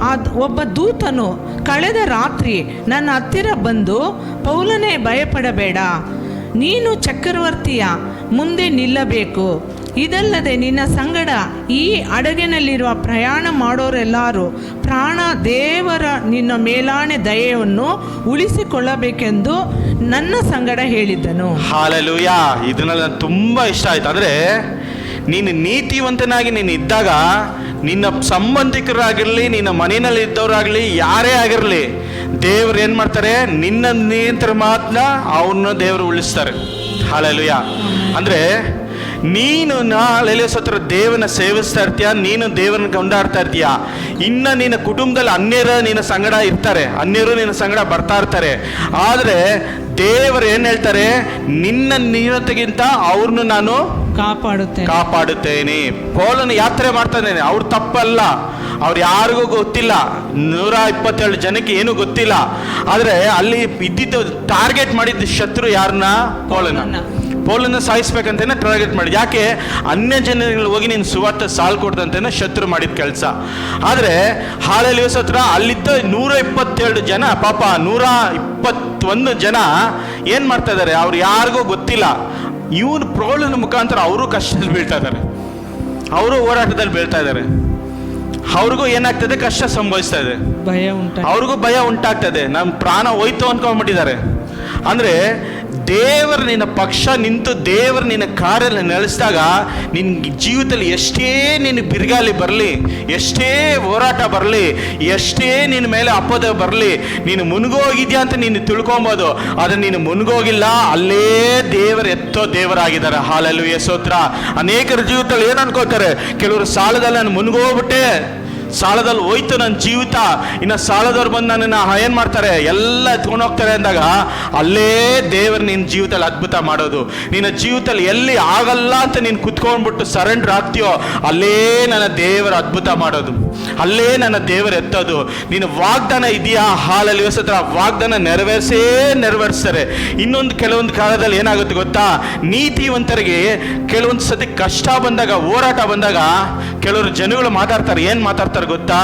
ಆ ಒಬ್ಬ ದೂತನು ಕಳೆದ ರಾತ್ರಿ ನನ್ನ ಹತ್ತಿರ ಬಂದು, ಪೌಲನೇ ಭಯಪಡಬೇಡ, ನೀನು ಚಕ್ರವರ್ತಿಯ ಮುಂದೆ ನಿಲ್ಲಬೇಕು. ಇದಲ್ಲದೆ ನಿನ್ನ ಸಂಗಡ ಈ ಹಡಗಿನಲ್ಲಿರುವ ಪ್ರಯಾಣ ಮಾಡೋರೆಲ್ಲರೂ ಪ್ರಾಣ ದೇವರ ನಿನ್ನ ಮೇಲಾಣೆ ದಯೆಯನ್ನು ಉಳಿಸಿಕೊಳ್ಳಬೇಕೆಂದು ನನ್ನ ಸಂಗಡ ಹೇಳಿದ್ದನು. ಹಲ್ಲೆಲೂಯಾ. ಇದನ್ನ ನನಗೆ ತುಂಬ ಇಷ್ಟ ಆಯ್ತು. ಅಂದರೆ ನೀನು ನೀತಿವಂತನಾಗಿ ನೀನು ಇದ್ದಾಗ ನಿನ್ನ ಸಂಬಂಧಿಕರಾಗಿರಲಿ, ನಿನ್ನ ಮನೆಯಲ್ಲಿ ಇದ್ದವರಾಗಲಿ, ಯಾರೇ ಆಗಿರಲಿ, ದೇವ್ರು ಏನು ಮಾಡ್ತಾರೆ, ನಿನ್ನ ನಿಯಂತ್ರಣ ಮಾತ್ರ ಅವನ್ನ ದೇವರು ಉಳಿಸ್ತಾರೆ. ಹಲ್ಲೆಲೂಯಾ. ಅಂದರೆ ನೀನು ನಾಳೆ ಸತ್ರ ದೇವನ ಸೇವಿಸ್ತಾ ಇರ್ತೀಯ, ನೀನು ದೇವರನ್ನ ಕೊಂಡಾಡ್ತಾ ಇರ್ತೀಯ. ಇನ್ನು ನಿನ್ನ ಕುಟುಂಬದಲ್ಲಿ ಅನ್ಯರು ನಿನ್ನ ಸಂಗಡ ಇರ್ತಾರೆ, ಅನ್ಯರು ನಿನ್ನ ಸಂಗಡ ಬರ್ತಾ ಇರ್ತಾರೆ. ಆದರೆ ದೇವರು ಏನು ಹೇಳ್ತಾರೆ, ನಿನ್ನ ನಿಯತೆಗಿಂತ ಅವ್ರನ್ನು ನಾನು ಕಾಪಾಡುತ್ತೇನೆ. ಪೌಲನು ಯಾತ್ರೆ ಮಾಡ್ತಾ ಇದ್ದೇನೆ, ಅವ್ರು ತಪ್ಪಲ್ಲ, ಅವ್ರು ಯಾರಿಗೂ ಗೊತ್ತಿಲ್ಲ, 127 ಜನಕ್ಕೆ ಏನೂ ಗೊತ್ತಿಲ್ಲ. ಆದರೆ ಅಲ್ಲಿ ಇದ್ದಿದ್ದು ಟಾರ್ಗೆಟ್ ಮಾಡಿದ್ದು ಶತ್ರು ಯಾರನ್ನ? ಪೌಲನ್ನ ಸಾಯಿಸ್ಬೇಕಂತೇನೆ ಟಾರ್ಗೆಟ್ ಮಾಡಿ. ಯಾಕೆ? ಅನ್ಯ ಜನಗಳು ಹೋಗಿ ನೀನು ಸುವಾರ್ತೆ ಸಾಲು ಕೊಡ್ದಂತೇನೆ ಶತ್ರು ಮಾಡಿದ ಕೆಲಸ. ಆದರೆ ಹಲ್ಲೆಲೂಯಾ ಸ್ತೋತ್ರ, ಅಲ್ಲಿದ್ದ 127 ಜನ, ಪಾಪ 121 ಜನ ಏನು ಮಾಡ್ತಾ ಇದ್ದಾರೆ, ಅವ್ರು ಯಾರಿಗೂ ಗೊತ್ತಿಲ್ಲ. ಇವನು ಪೌಲನ ಮುಖಾಂತರ ಅವರು ಕಷ್ಟದಲ್ಲಿ ಬೀಳ್ತಾ ಇದ್ದಾರೆ, ಅವರು ಹೋರಾಟದಲ್ಲಿ ಬೀಳ್ತಾ ಇದ್ದಾರೆ. ಅವ್ರಿಗೂ ಏನಾಗ್ತದೆ, ಕಷ್ಟ ಸಂಭವಿಸ್ತಾ ಇದೆ, ಅವ್ರಿಗೂ ಭಯ ಉಂಟಾಗ್ತದೆ, ನಮ್ಮ ಪ್ರಾಣ ಹೋಯ್ತು ಅನ್ಕೊಂಡ್ಬಿಟ್ಟಿದ್ದಾರೆ. ಅಂದರೆ ದೇವರು ನಿನ್ನ ಪಕ್ಷ ನಿಂತು ದೇವರು ನಿನ್ನ ಕಾರ್ಯ ನಡೆಸಿದಾಗ ನಿನ್ನ ಜೀವಿತದಲ್ಲಿ ಎಷ್ಟೇ ನಿನ್ನ ಬಿರುಗಾಳಿ ಬರಲಿ, ಎಷ್ಟೇ ಹೋರಾಟ ಬರಲಿ, ಎಷ್ಟೇ ನಿನ್ನ ಮೇಲೆ ಅಪದ ಬರಲಿ, ನೀನು ಮುನ್ಗೋಗಿದ್ಯಾ ಅಂತ ನೀನು ತಿಳ್ಕೊಬೋದು. ಆದರೆ ನೀನು ಮುನ್ಗೋಗಿಲ್ಲ, ಅಲ್ಲೇ ದೇವರು ಎತ್ತೋ ದೇವರಾಗಿದ್ದಾರೆ. ಹಲ್ಲೆಲೂಯಾ ಸ್ತೋತ್ರ. ಅನೇಕರ ಜೀವಿತದಲ್ಲಿ ಏನು ಅನ್ಕೋತಾರೆ, ಕೆಲವರು ಸಾಲದಲ್ಲಿ ನಾನು ಮುನ್ಗೋಗ್ಬಿಟ್ಟೆ, ಸಾಲದಲ್ಲಿ ಹೋಯ್ತು ನನ್ನ ಜೀವಿತ, ಇನ್ನು ಸಾಲದವ್ರು ಬಂದು ನನ್ನನ್ನು ಏನು ಮಾಡ್ತಾರೆ, ಎಲ್ಲ ಎತ್ಕೊಂಡು ಹೋಗ್ತಾರೆ ಅಂದಾಗ ಅಲ್ಲೇ ದೇವರು ನಿನ್ನ ಜೀವಿತದಲ್ಲಿ ಅದ್ಭುತ ಮಾಡೋದು. ನಿನ್ನ ಜೀವಿತದಲ್ಲಿ ಎಲ್ಲಿ ಆಗಲ್ಲ ಅಂತ ನೀನು ಕುತ್ಕೊಂಡ್ಬಿಟ್ಟು ಸರೆಂಡರ್ ಆಗ್ತೀಯೋ ಅಲ್ಲೇ ನನ್ನ ದೇವರ ಅದ್ಭುತ ಮಾಡೋದು, ಅಲ್ಲೇ ನನ್ನ ದೇವರು ಎತ್ತೋದು. ನೀನು ವಾಗ್ದಾನ ಇದೆಯಾ? ಹಲ್ಲೆಲೂಯಾ ಸ್ತೋತ್ರ. ವಾಗ್ದಾನ ನೆರವೇರಿಸ್ತಾರೆ. ಇನ್ನೊಂದು ಕೆಲವೊಂದು ಕಾಲದಲ್ಲಿ ಏನಾಗುತ್ತೆ ಗೊತ್ತಾ, ನೀತಿವಂತರಿಗೆ ಕೆಲವೊಂದು ಸತಿ ಕಷ್ಟ ಬಂದಾಗ, ಹೋರಾಟ ಬಂದಾಗ ಕೆಲವರು ಜನಗಳು ಮಾತಾಡ್ತಾರೆ. ಏನು ಮಾತಾಡ್ತಾರೆ ಗೊತ್ತಾ?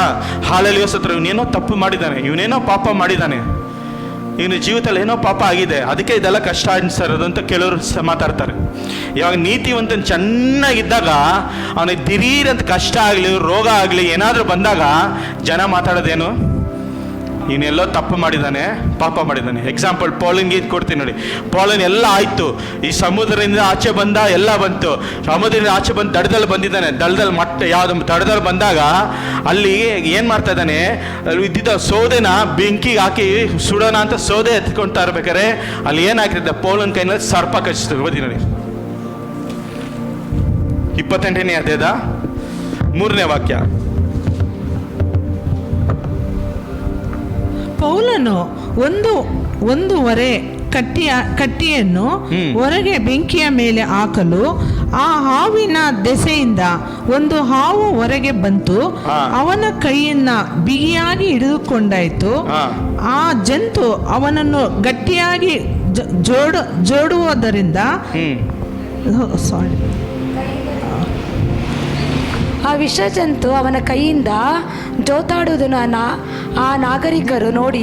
ಹಲ್ಲೆಲೂಯಾ ಸ್ತೋತ್ರ. ಇವನೇನೋ ತಪ್ಪು ಮಾಡಿದ್ದಾನೆ, ಇವನೇನೋ ಪಾಪ ಮಾಡಿದ್ದಾನೆ, ಇವನ ಜೀವಿತದಲ್ಲಿ ಏನೋ ಪಾಪ ಆಗಿದೆ, ಅದಕ್ಕೆ ಇದೆಲ್ಲ ಕಷ್ಟ ಅನಿಸ್ತಿರೋದು ಅಂತ ಕೆಲವರು ಮಾತಾಡ್ತಾರೆ. ಇವಾಗ ನೀತಿವಂತನ ಚೆನ್ನಾಗಿದ್ದಾಗ ಅವನಿಗೆ ದಿಢೀರ್ ಅಂತ ಕಷ್ಟ ಆಗಲಿ, ರೋಗ ಆಗಲಿ, ಏನಾದರೂ ಬಂದಾಗ ಜನ ಮಾತಾಡೋದೇನು, ಇವನೆಲ್ಲೋ ತಪ್ಪು ಮಾಡಿದ್ದಾನೆ, ಪಾಪ ಮಾಡಿದ್ದಾನೆ. ಎಕ್ಸಾಂಪಲ್ ಪೌಲನ್ಗೆ ಇದು ಕೊಡ್ತೀನಿ ನೋಡಿ. ಪೌಲನ್ ಎಲ್ಲ ಆಯಿತು, ಈ ಸಮುದ್ರದಿಂದ ಆಚೆ ಬಂದ, ಎಲ್ಲ ಬಂತು, ಸಮುದ್ರದಿಂದ ಆಚೆ ಬಂದು ದಡದಲ್ಲಿ ಬಂದಿದ್ದಾನೆ. ದಡದಲ್ಲಿ ಯಾವುದು ದಡದಲ್ಲಿ ಬಂದಾಗ ಅಲ್ಲಿ ಏನು ಮಾಡ್ತಾ ಇದ್ದಾನೆ, ಅಲ್ಲಿ ಇದ್ದಿದ್ದ ಸೌದೆನ ಬೆಂಕಿಗೆ ಹಾಕಿ ಸುಡೋಣ ಅಂತ ಸೌದೆ ಎತ್ಕೊಳ್ತಾ ಇರ್ಬೇಕಾರೆ ಅಲ್ಲಿ ಏನಾಗ್ತಿದ್ದ, ಪೌಲನ್ ಕೈನಲ್ಲಿ ಸರ್ಪ ಕಚ್ಚಿತು. ಓದಿ ನೋಡಿ, 28ನೇ ಅಧ್ಯಾಯದ 3ನೇ ವಾಕ್ಯ. ಪೌಲನು ಒಂದೂವರೆ ಕಟ್ಟಿಯನ್ನು ಹೊರಗೆ ಬೆಂಕಿಯ ಮೇಲೆ ಹಾಕಲು ಆ ಹಾವಿನ ದೆಸೆಯಿಂದ ಒಂದು ಹಾವು ಹೊರಗೆ ಬಂತು, ಅವನ ಕೈಯನ್ನ ಬಿಗಿಯಾಗಿ ಹಿಡಿದುಕೊಂಡಾಯ್ತು. ಆ ಜಂತು ಅವನನ್ನು ಗಟ್ಟಿಯಾಗಿ ಜೋಡುವುದರಿಂದ ಆ ವಿಷಜಂತು ಅವನ ಕೈಯಿಂದ ಜೋತಾಡುವುದನ್ನು ಆ ನಾಗರಿಕರು ನೋಡಿ,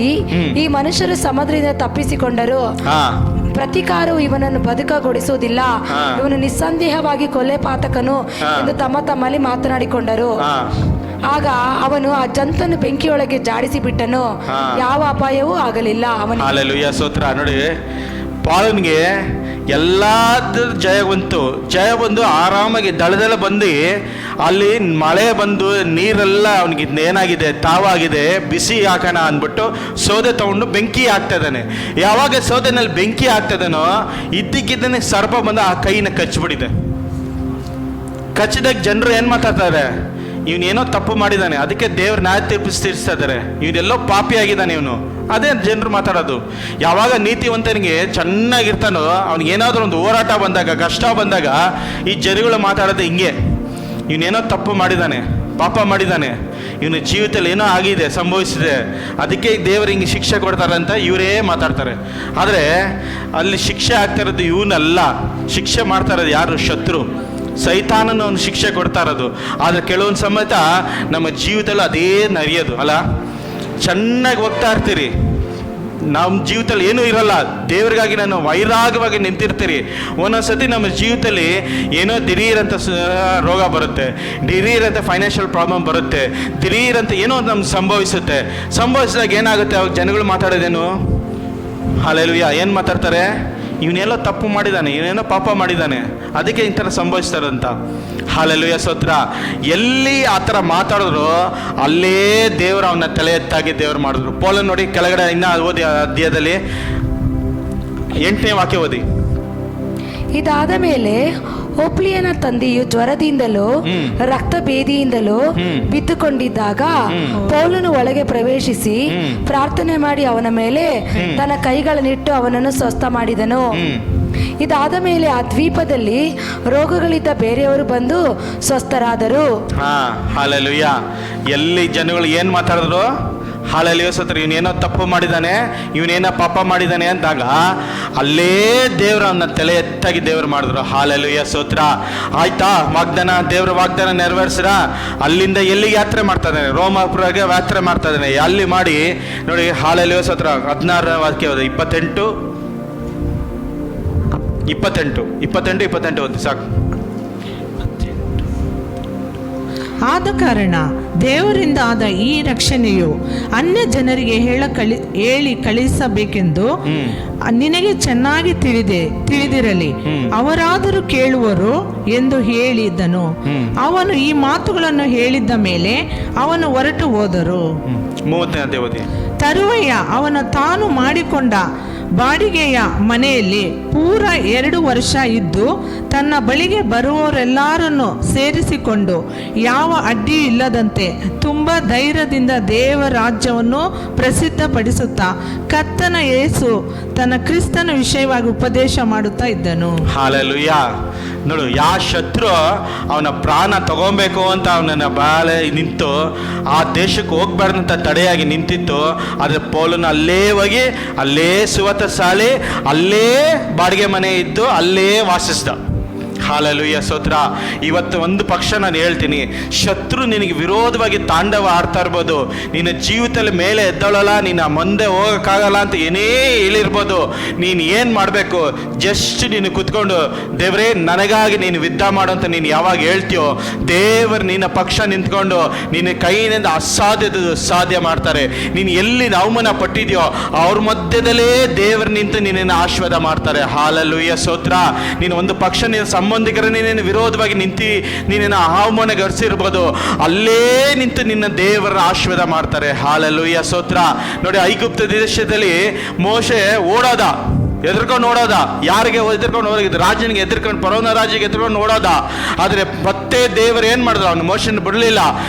ಈ ಮನುಷ್ಯರು ಸಮುದ್ರದಿಂದ ತಪ್ಪಿಸಿಕೊಂಡರು, ಪ್ರತಿಕಾರವು ಇವನನ್ನು ಬದುಕಗೊಳಿಸುವುದಿಲ್ಲ, ಇವನು ನಿಸ್ಸಂದೇಹವಾಗಿ ಕೊಲೆ ಪಾತಕನು ಎಂದು ತಮ್ಮಲ್ಲಿ ಮಾತನಾಡಿಕೊಂಡರು. ಆಗ ಅವನು ಆ ಜಂತನ್ನು ಬೆಂಕಿಯೊಳಗೆ ಜಾಡಿಸಿ ಬಿಟ್ಟನು, ಯಾವ ಅಪಾಯವೂ ಆಗಲಿಲ್ಲ ಅವನಿಗೆ. ಹಲ್ಲೆಲೂಯಾ ಸ್ತೋತ್ರ. ನೋಡಿ, ಪೌಲನಿಗೆ ಎಲ್ಲಾದ್ರ ಜಯ ಬಂದು ಆರಾಮಾಗಿ ದಳದೆಲ್ಲ ಬಂದು ಅಲ್ಲಿ ಮಳೆ ಬಂದು ನೀರೆಲ್ಲ ಅವನಿಗೆ ಏನಾಗಿದೆ, ತಾವಾಗಿದೆ, ಬಿಸಿ ಹಾಕೋಣ ಅಂದ್ಬಿಟ್ಟು ಸೌದೆ ತಗೊಂಡು ಬೆಂಕಿ ಹಾಕ್ತಾ ಇದ್ದಾನೆ. ಯಾವಾಗ ಸೌದೆನಲ್ಲಿ ಬೆಂಕಿ ಹಾಕ್ತದನೋ ಇದ್ದಕ್ಕಿದ್ದಾನೆ ಸರ್ಪ ಬಂದು ಆ ಕೈನ ಕಚ್ಚಿಬಿಟ್ಟಿದೆ. ಕಚ್ಚಿದಾಗ ಜನರು ಏನು ಮಾತಾಡ್ತಾರೆ, ಇವನೇನೋ ತಪ್ಪು ಮಾಡಿದ್ದಾನೆ, ಅದಕ್ಕೆ ದೇವ್ರ ನ್ಯಾಯ ತೀರ್ಪಿಸ್ತಾ ಇದ್ದಾರೆ, ಇವನೆಲ್ಲೋ ಪಾಪಿ ಆಗಿದ್ದಾನೆ ಇವನು. ಅದೇ ಜನರು ಮಾತಾಡೋದು. ಯಾವಾಗ ನೀತಿವಂತನಿಗೆ ಚೆನ್ನಾಗಿರ್ತಾನೋ, ಅವ್ನಿಗೇನಾದ್ರೂ ಒಂದು ಹೋರಾಟ ಬಂದಾಗ, ಕಷ್ಟ ಬಂದಾಗ, ಈ ಜನಗಳು ಮಾತಾಡೋದು ಹಿಂಗೆ, ಇವನೇನೋ ತಪ್ಪು ಮಾಡಿದ್ದಾನೆ, ಪಾಪ ಮಾಡಿದ್ದಾನೆ, ಇವನ ಜೀವಿತದಲ್ಲಿ ಏನೋ ಆಗಿದೆ, ಸಂಭವಿಸಿದೆ, ಅದಕ್ಕೆ ದೇವರು ಹಿಂಗೆ ಶಿಕ್ಷೆ ಕೊಡ್ತಾರೆ ಅಂತ ಇವರೇ ಮಾತಾಡ್ತಾರೆ. ಆದರೆ ಅಲ್ಲಿ ಶಿಕ್ಷೆ ಆಗ್ತಾ ಇರೋದು ಇವನಲ್ಲ, ಶಿಕ್ಷೆ ಮಾಡ್ತಾ ಇರೋದು ಯಾರು? ಶತ್ರು, ಸೈತಾನನ ಒಂದು ಶಿಕ್ಷೆ ಕೊಡ್ತಾ ಇರೋದು. ಆದರೆ ಕೆಲವೊಂದು ಸಮೇತ ನಮ್ಮ ಜೀವಿತದಲ್ಲಿ ಅದೇ ನಡೆಯೋದು ಅಲ್ಲ. ಚೆನ್ನಾಗಿ ಹೋಗ್ತಾ ಇರ್ತೀರಿ, ನಮ್ಮ ಜೀವಿತದಲ್ಲಿ ಏನೂ ಇರಲ್ಲ, ದೇವರಿಗಾಗಿ ನಾನು ವೈರಾಗ್ಯವಾಗಿ ನಿಂತಿರ್ತೀರಿ. ಒಂದೊಂದ್ಸತಿ ನಮ್ಮ ಜೀವಿತದಲ್ಲಿ ಏನೋ ದಿಢೀರಂತ ರೋಗ ಬರುತ್ತೆ, ದಿಢೀರಂತ ಫೈನಾನ್ಷಿಯಲ್ ಪ್ರಾಬ್ಲಮ್ ಬರುತ್ತೆ, ದಿಢೀರಂತ ಏನೋ ನಮ್ಗೆ ಸಂಭವಿಸಿದಾಗ ಏನಾಗುತ್ತೆ? ಅವಾಗ ಜನಗಳು ಮಾತಾಡೋದೇನು? ಹಲ್ಲೆಲೂಯಾ. ಏನು ಮಾತಾಡ್ತಾರೆ? ಇವನೆಲ್ಲೋ ತಪ್ಪು ಮಾಡಿದ್ದಾನೆ, ಇವನೇನೋ ಪಾಪ ಮಾಡಿದ್ದಾನೆ, ಅದಕ್ಕೆ ಈ ಥರ ಸಂಭವಿಸ್ತಾರಂತ. ಹಲ್ಲೆಲೂಯಾ, ಸ್ತೋತ್ರ. ಎಲ್ಲಿ ಆ ಥರ ಮಾತಾಡಿದ್ರು ಅಲ್ಲೇ ದೇವರು ಅವನ ತಲೆ ಎತ್ತಾಗಿ ದೇವರು ಮಾಡಿದ್ರು. ಪೌಲನ್ ನೋಡಿ, ಕೆಳಗಡೆ ಇನ್ನ ಓದಿ ಅಧ್ಯಾಯದಲ್ಲಿ 8ನೇ ವಾಕ್ಯ ಓದಿ. ಇದಾದ ಮೇಲೆ ಒಪ್ಲಿಯನ ತಂದೆಯು ಜ್ವರದಿಂದಲೂ ರಕ್ತ ಭೇದಿಯಿಂದಲೂ ಬಿದ್ದುಕೊಂಡಿದ್ದಾಗ ಪೌಲನು ಒಳಗೆ ಪ್ರವೇಶಿಸಿ ಪ್ರಾರ್ಥನೆ ಮಾಡಿ ಅವನ ಮೇಲೆ ತನ್ನ ಕೈಗಳನ್ನಿಟ್ಟು ಅವನನ್ನು ಸ್ವಸ್ಥ ಮಾಡಿದನು. ಇದಾದ ಮೇಲೆ ಆ ದ್ವೀಪದಲ್ಲಿ ರೋಗಗಳಿದ್ದ ಬೇರೆಯವರು ಬಂದು ಸ್ವಸ್ಥರಾದರು. ಹಲ್ಲೆಲೂಯಾ. ಎಲ್ಲಿ ಜನಗಳು ಏನ್ ಮಾತಾಡಿದ್ರು? ಹಲ್ಲೆಲೂಯಾ, ಸ್ತೋತ್ರ. ಇವನೇನೋ ತಪ್ಪು ಮಾಡಿದ್ದಾನೆ, ಇವನೇನೋ ಪಾಪ ಮಾಡಿದ್ದಾನೆ ಅಂದಾಗ ಅಲ್ಲೇ ದೇವ್ರ ಅವನ ತಲೆ ಎತ್ತಾಗಿ ದೇವ್ರು ಮಾಡಿದ್ರು. ಹಲ್ಲೆಲೂಯಾ, ಸ್ತೋತ್ರ. ಆಯ್ತಾ, ದೇವ್ರ ವಾಗ್ದಾನ ನೆರವೇರಿಸ್ರ. ಅಲ್ಲಿಂದ ಎಲ್ಲಿಗೆ ಯಾತ್ರೆ ಮಾಡ್ತಾ ಇದ್ದಾನೆ? ರೋಮಾಪುರಗೆ ಯಾತ್ರೆ ಮಾಡ್ತಾ ಇದ್ದಾನೆ. ಅಲ್ಲಿ ಮಾಡಿ ನೋಡಿ, ಹಲ್ಲೆಲೂಯಾ, ಸ್ತೋತ್ರ. 16ನೇ ವಾಕ್ಯ 28 ಒಂದು ಸಾಕು. ಆದ ಕಾರಣ ದೇವರಿಂದ ಆದ ಈ ರಕ್ಷಣೆಯು ಅನ್ಯ ಜನರಿಗೆ ಹೇಳಿ ಕಳಿಸಬೇಕೆಂದು ನಿನಗೆ ಚೆನ್ನಾಗಿ ತಿಳಿದಿರಲಿ, ಅವರಾದರೂ ಕೇಳುವರು ಎಂದು ಹೇಳಿದ್ದನು. ಅವನು ಈ ಮಾತುಗಳನ್ನು ಹೇಳಿದ್ದ ಮೇಲೆ ಅವನು ಹೊರಟು ಹೋದರು. 30ನೇ ಓದಿ. ತರುವಾಯ ಅವನ ತಾನು ಮಾಡಿಕೊಂಡ ಬಾಡಿಗೆಯ ಮನೆಯಲ್ಲಿ ಪೂರ 2 ವರ್ಷ ಇದ್ದು ತನ್ನ ಬಳಿಗೆ ಬರುವವರೆಲ್ಲರನ್ನು ಸೇರಿಸಿಕೊಂಡು ಯಾವ ಅಡ್ಡಿಯೂ ಇಲ್ಲದಂತೆ ತುಂಬ ಧೈರ್ಯದಿಂದ ದೇವ ರಾಜ್ಯವನ್ನು ಪ್ರಸಿದ್ಧಪಡಿಸುತ್ತಾ ಕರ್ತನ ಯೇಸು ತನ್ನ ಕ್ರಿಸ್ತನ ವಿಷಯವಾಗಿ ಉಪದೇಶ ಮಾಡುತ್ತಾ ಇದ್ದನು. ಹಲ್ಲೆಲೂಯಾ. ನೋಡು, ಯಾವ ಶತ್ರು ಅವನ ಪ್ರಾಣ ತಗೊಬೇಕು ಅಂತ ಅವನನ್ನ ಬಾಳೆ ನಿಂತು ಆ ದೇಶಕ್ಕೆ ಹೋಗ್ಬಾರ್ದಂತ ತಡೆಯಾಗಿ ನಿಂತಿತ್ತು. ಆದರೆ ಪೌಲನು ಅಲ್ಲೇ ಹೋಗಿ ಅಲ್ಲೇ ಸುವತ ಸಾಲಿ ಅಲ್ಲೇ ಬಾಡಿಗೆ ಮನೆ ಇದ್ದು ಅಲ್ಲೇ ವಾಸಿಸ್ದ. ಹಲ್ಲೆಲೂಯಾ, ಸ್ತೋತ್ರ. ಇವತ್ತು ಒಂದು ಪಕ್ಷ ನಾನು ಹೇಳ್ತೀನಿ, ಶತ್ರು ನಿನಗೆ ವಿರೋಧವಾಗಿ ತಾಂಡವ ಆಡ್ತಾ ಇರ್ಬೋದು, ನಿನ್ನ ಜೀವಿತದಲ್ಲಿ ಮೇಲೆ ಎದ್ದೋಳಲ್ಲ, ನೀನು ಮುಂದೆ ಹೋಗೋಕ್ಕಾಗಲ್ಲ ಅಂತ ಏನೇ ಹೇಳಿರ್ಬೋದು. ನೀನು ಏನು ಮಾಡಬೇಕು? ಜಸ್ಟ್ ನೀನು ಕುತ್ಕೊಂಡು ದೇವರೇ ನನಗಾಗಿ ನೀನು ಯುದ್ಧ ಮಾಡು ಅಂತ ನೀನು ಯಾವಾಗ ಹೇಳ್ತೀಯೋ, ದೇವರು ನಿನ್ನ ಪಕ್ಷ ನಿಂತ್ಕೊಂಡು ನಿನ್ನ ಕೈಯಿಂದ ಅಸಾಧ್ಯದ ಸಾಧ್ಯ ಮಾಡ್ತಾರೆ. ನೀನು ಎಲ್ಲಿ ಅವಮಾನ ಪಟ್ಟಿದ್ಯೋ ಅವ್ರ ಮಧ್ಯದಲ್ಲೇ ದೇವರು ನಿಂತು ನಿನ್ನನ್ನು ಆಶೀರ್ವಾದ ಮಾಡ್ತಾರೆ. ಹಲ್ಲೆಲೂಯಾ, ಸ್ತೋತ್ರ. ನೀನು ಒಂದು ಪಕ್ಷ ನಿನ್ನ ಸಂಬಂಧಿಕರ ನೀನೇನು ವಿರೋಧವಾಗಿ ನಿನ್ನ ಅವಮಾನಗೊಳಿಸಿರ್ಬೋದು, ಅಲ್ಲೇ ನಿಂತು ನಿನ್ನ ದೇವರ ಆಶೀರ್ವಾದ ಮಾಡ್ತಾರೆ. ಹಲ್ಲೆಲೂಯಾ, ಸ್ತೋತ್ರ. ನೋಡಿ, ಐಗುಪ್ತ ದೇಶದಲ್ಲಿ ಮೋಶೆ ಓಡೋದ, ಎದುರ್ಕೊಂಡು ಓಡೋದ. ಯಾರಿಗೆ ಎದುರ್ಕೊಂಡು ಹೋಗಿದ್ದು? ರಾಜನಿಗೆ ಎದುರ್ಕೊಂಡು, ಫರೋನ ರಾಜಿಗೆ ಎದುರ್ಕೊಂಡು ಓಡೋದ. ಆದರೆ ಮತ್ತೆ ದೇವರು ಏನು ಮಾಡಿದ್ರು? ಅವನು ಮೋಶನ ಬಿಡಲಿಲ್ಲ.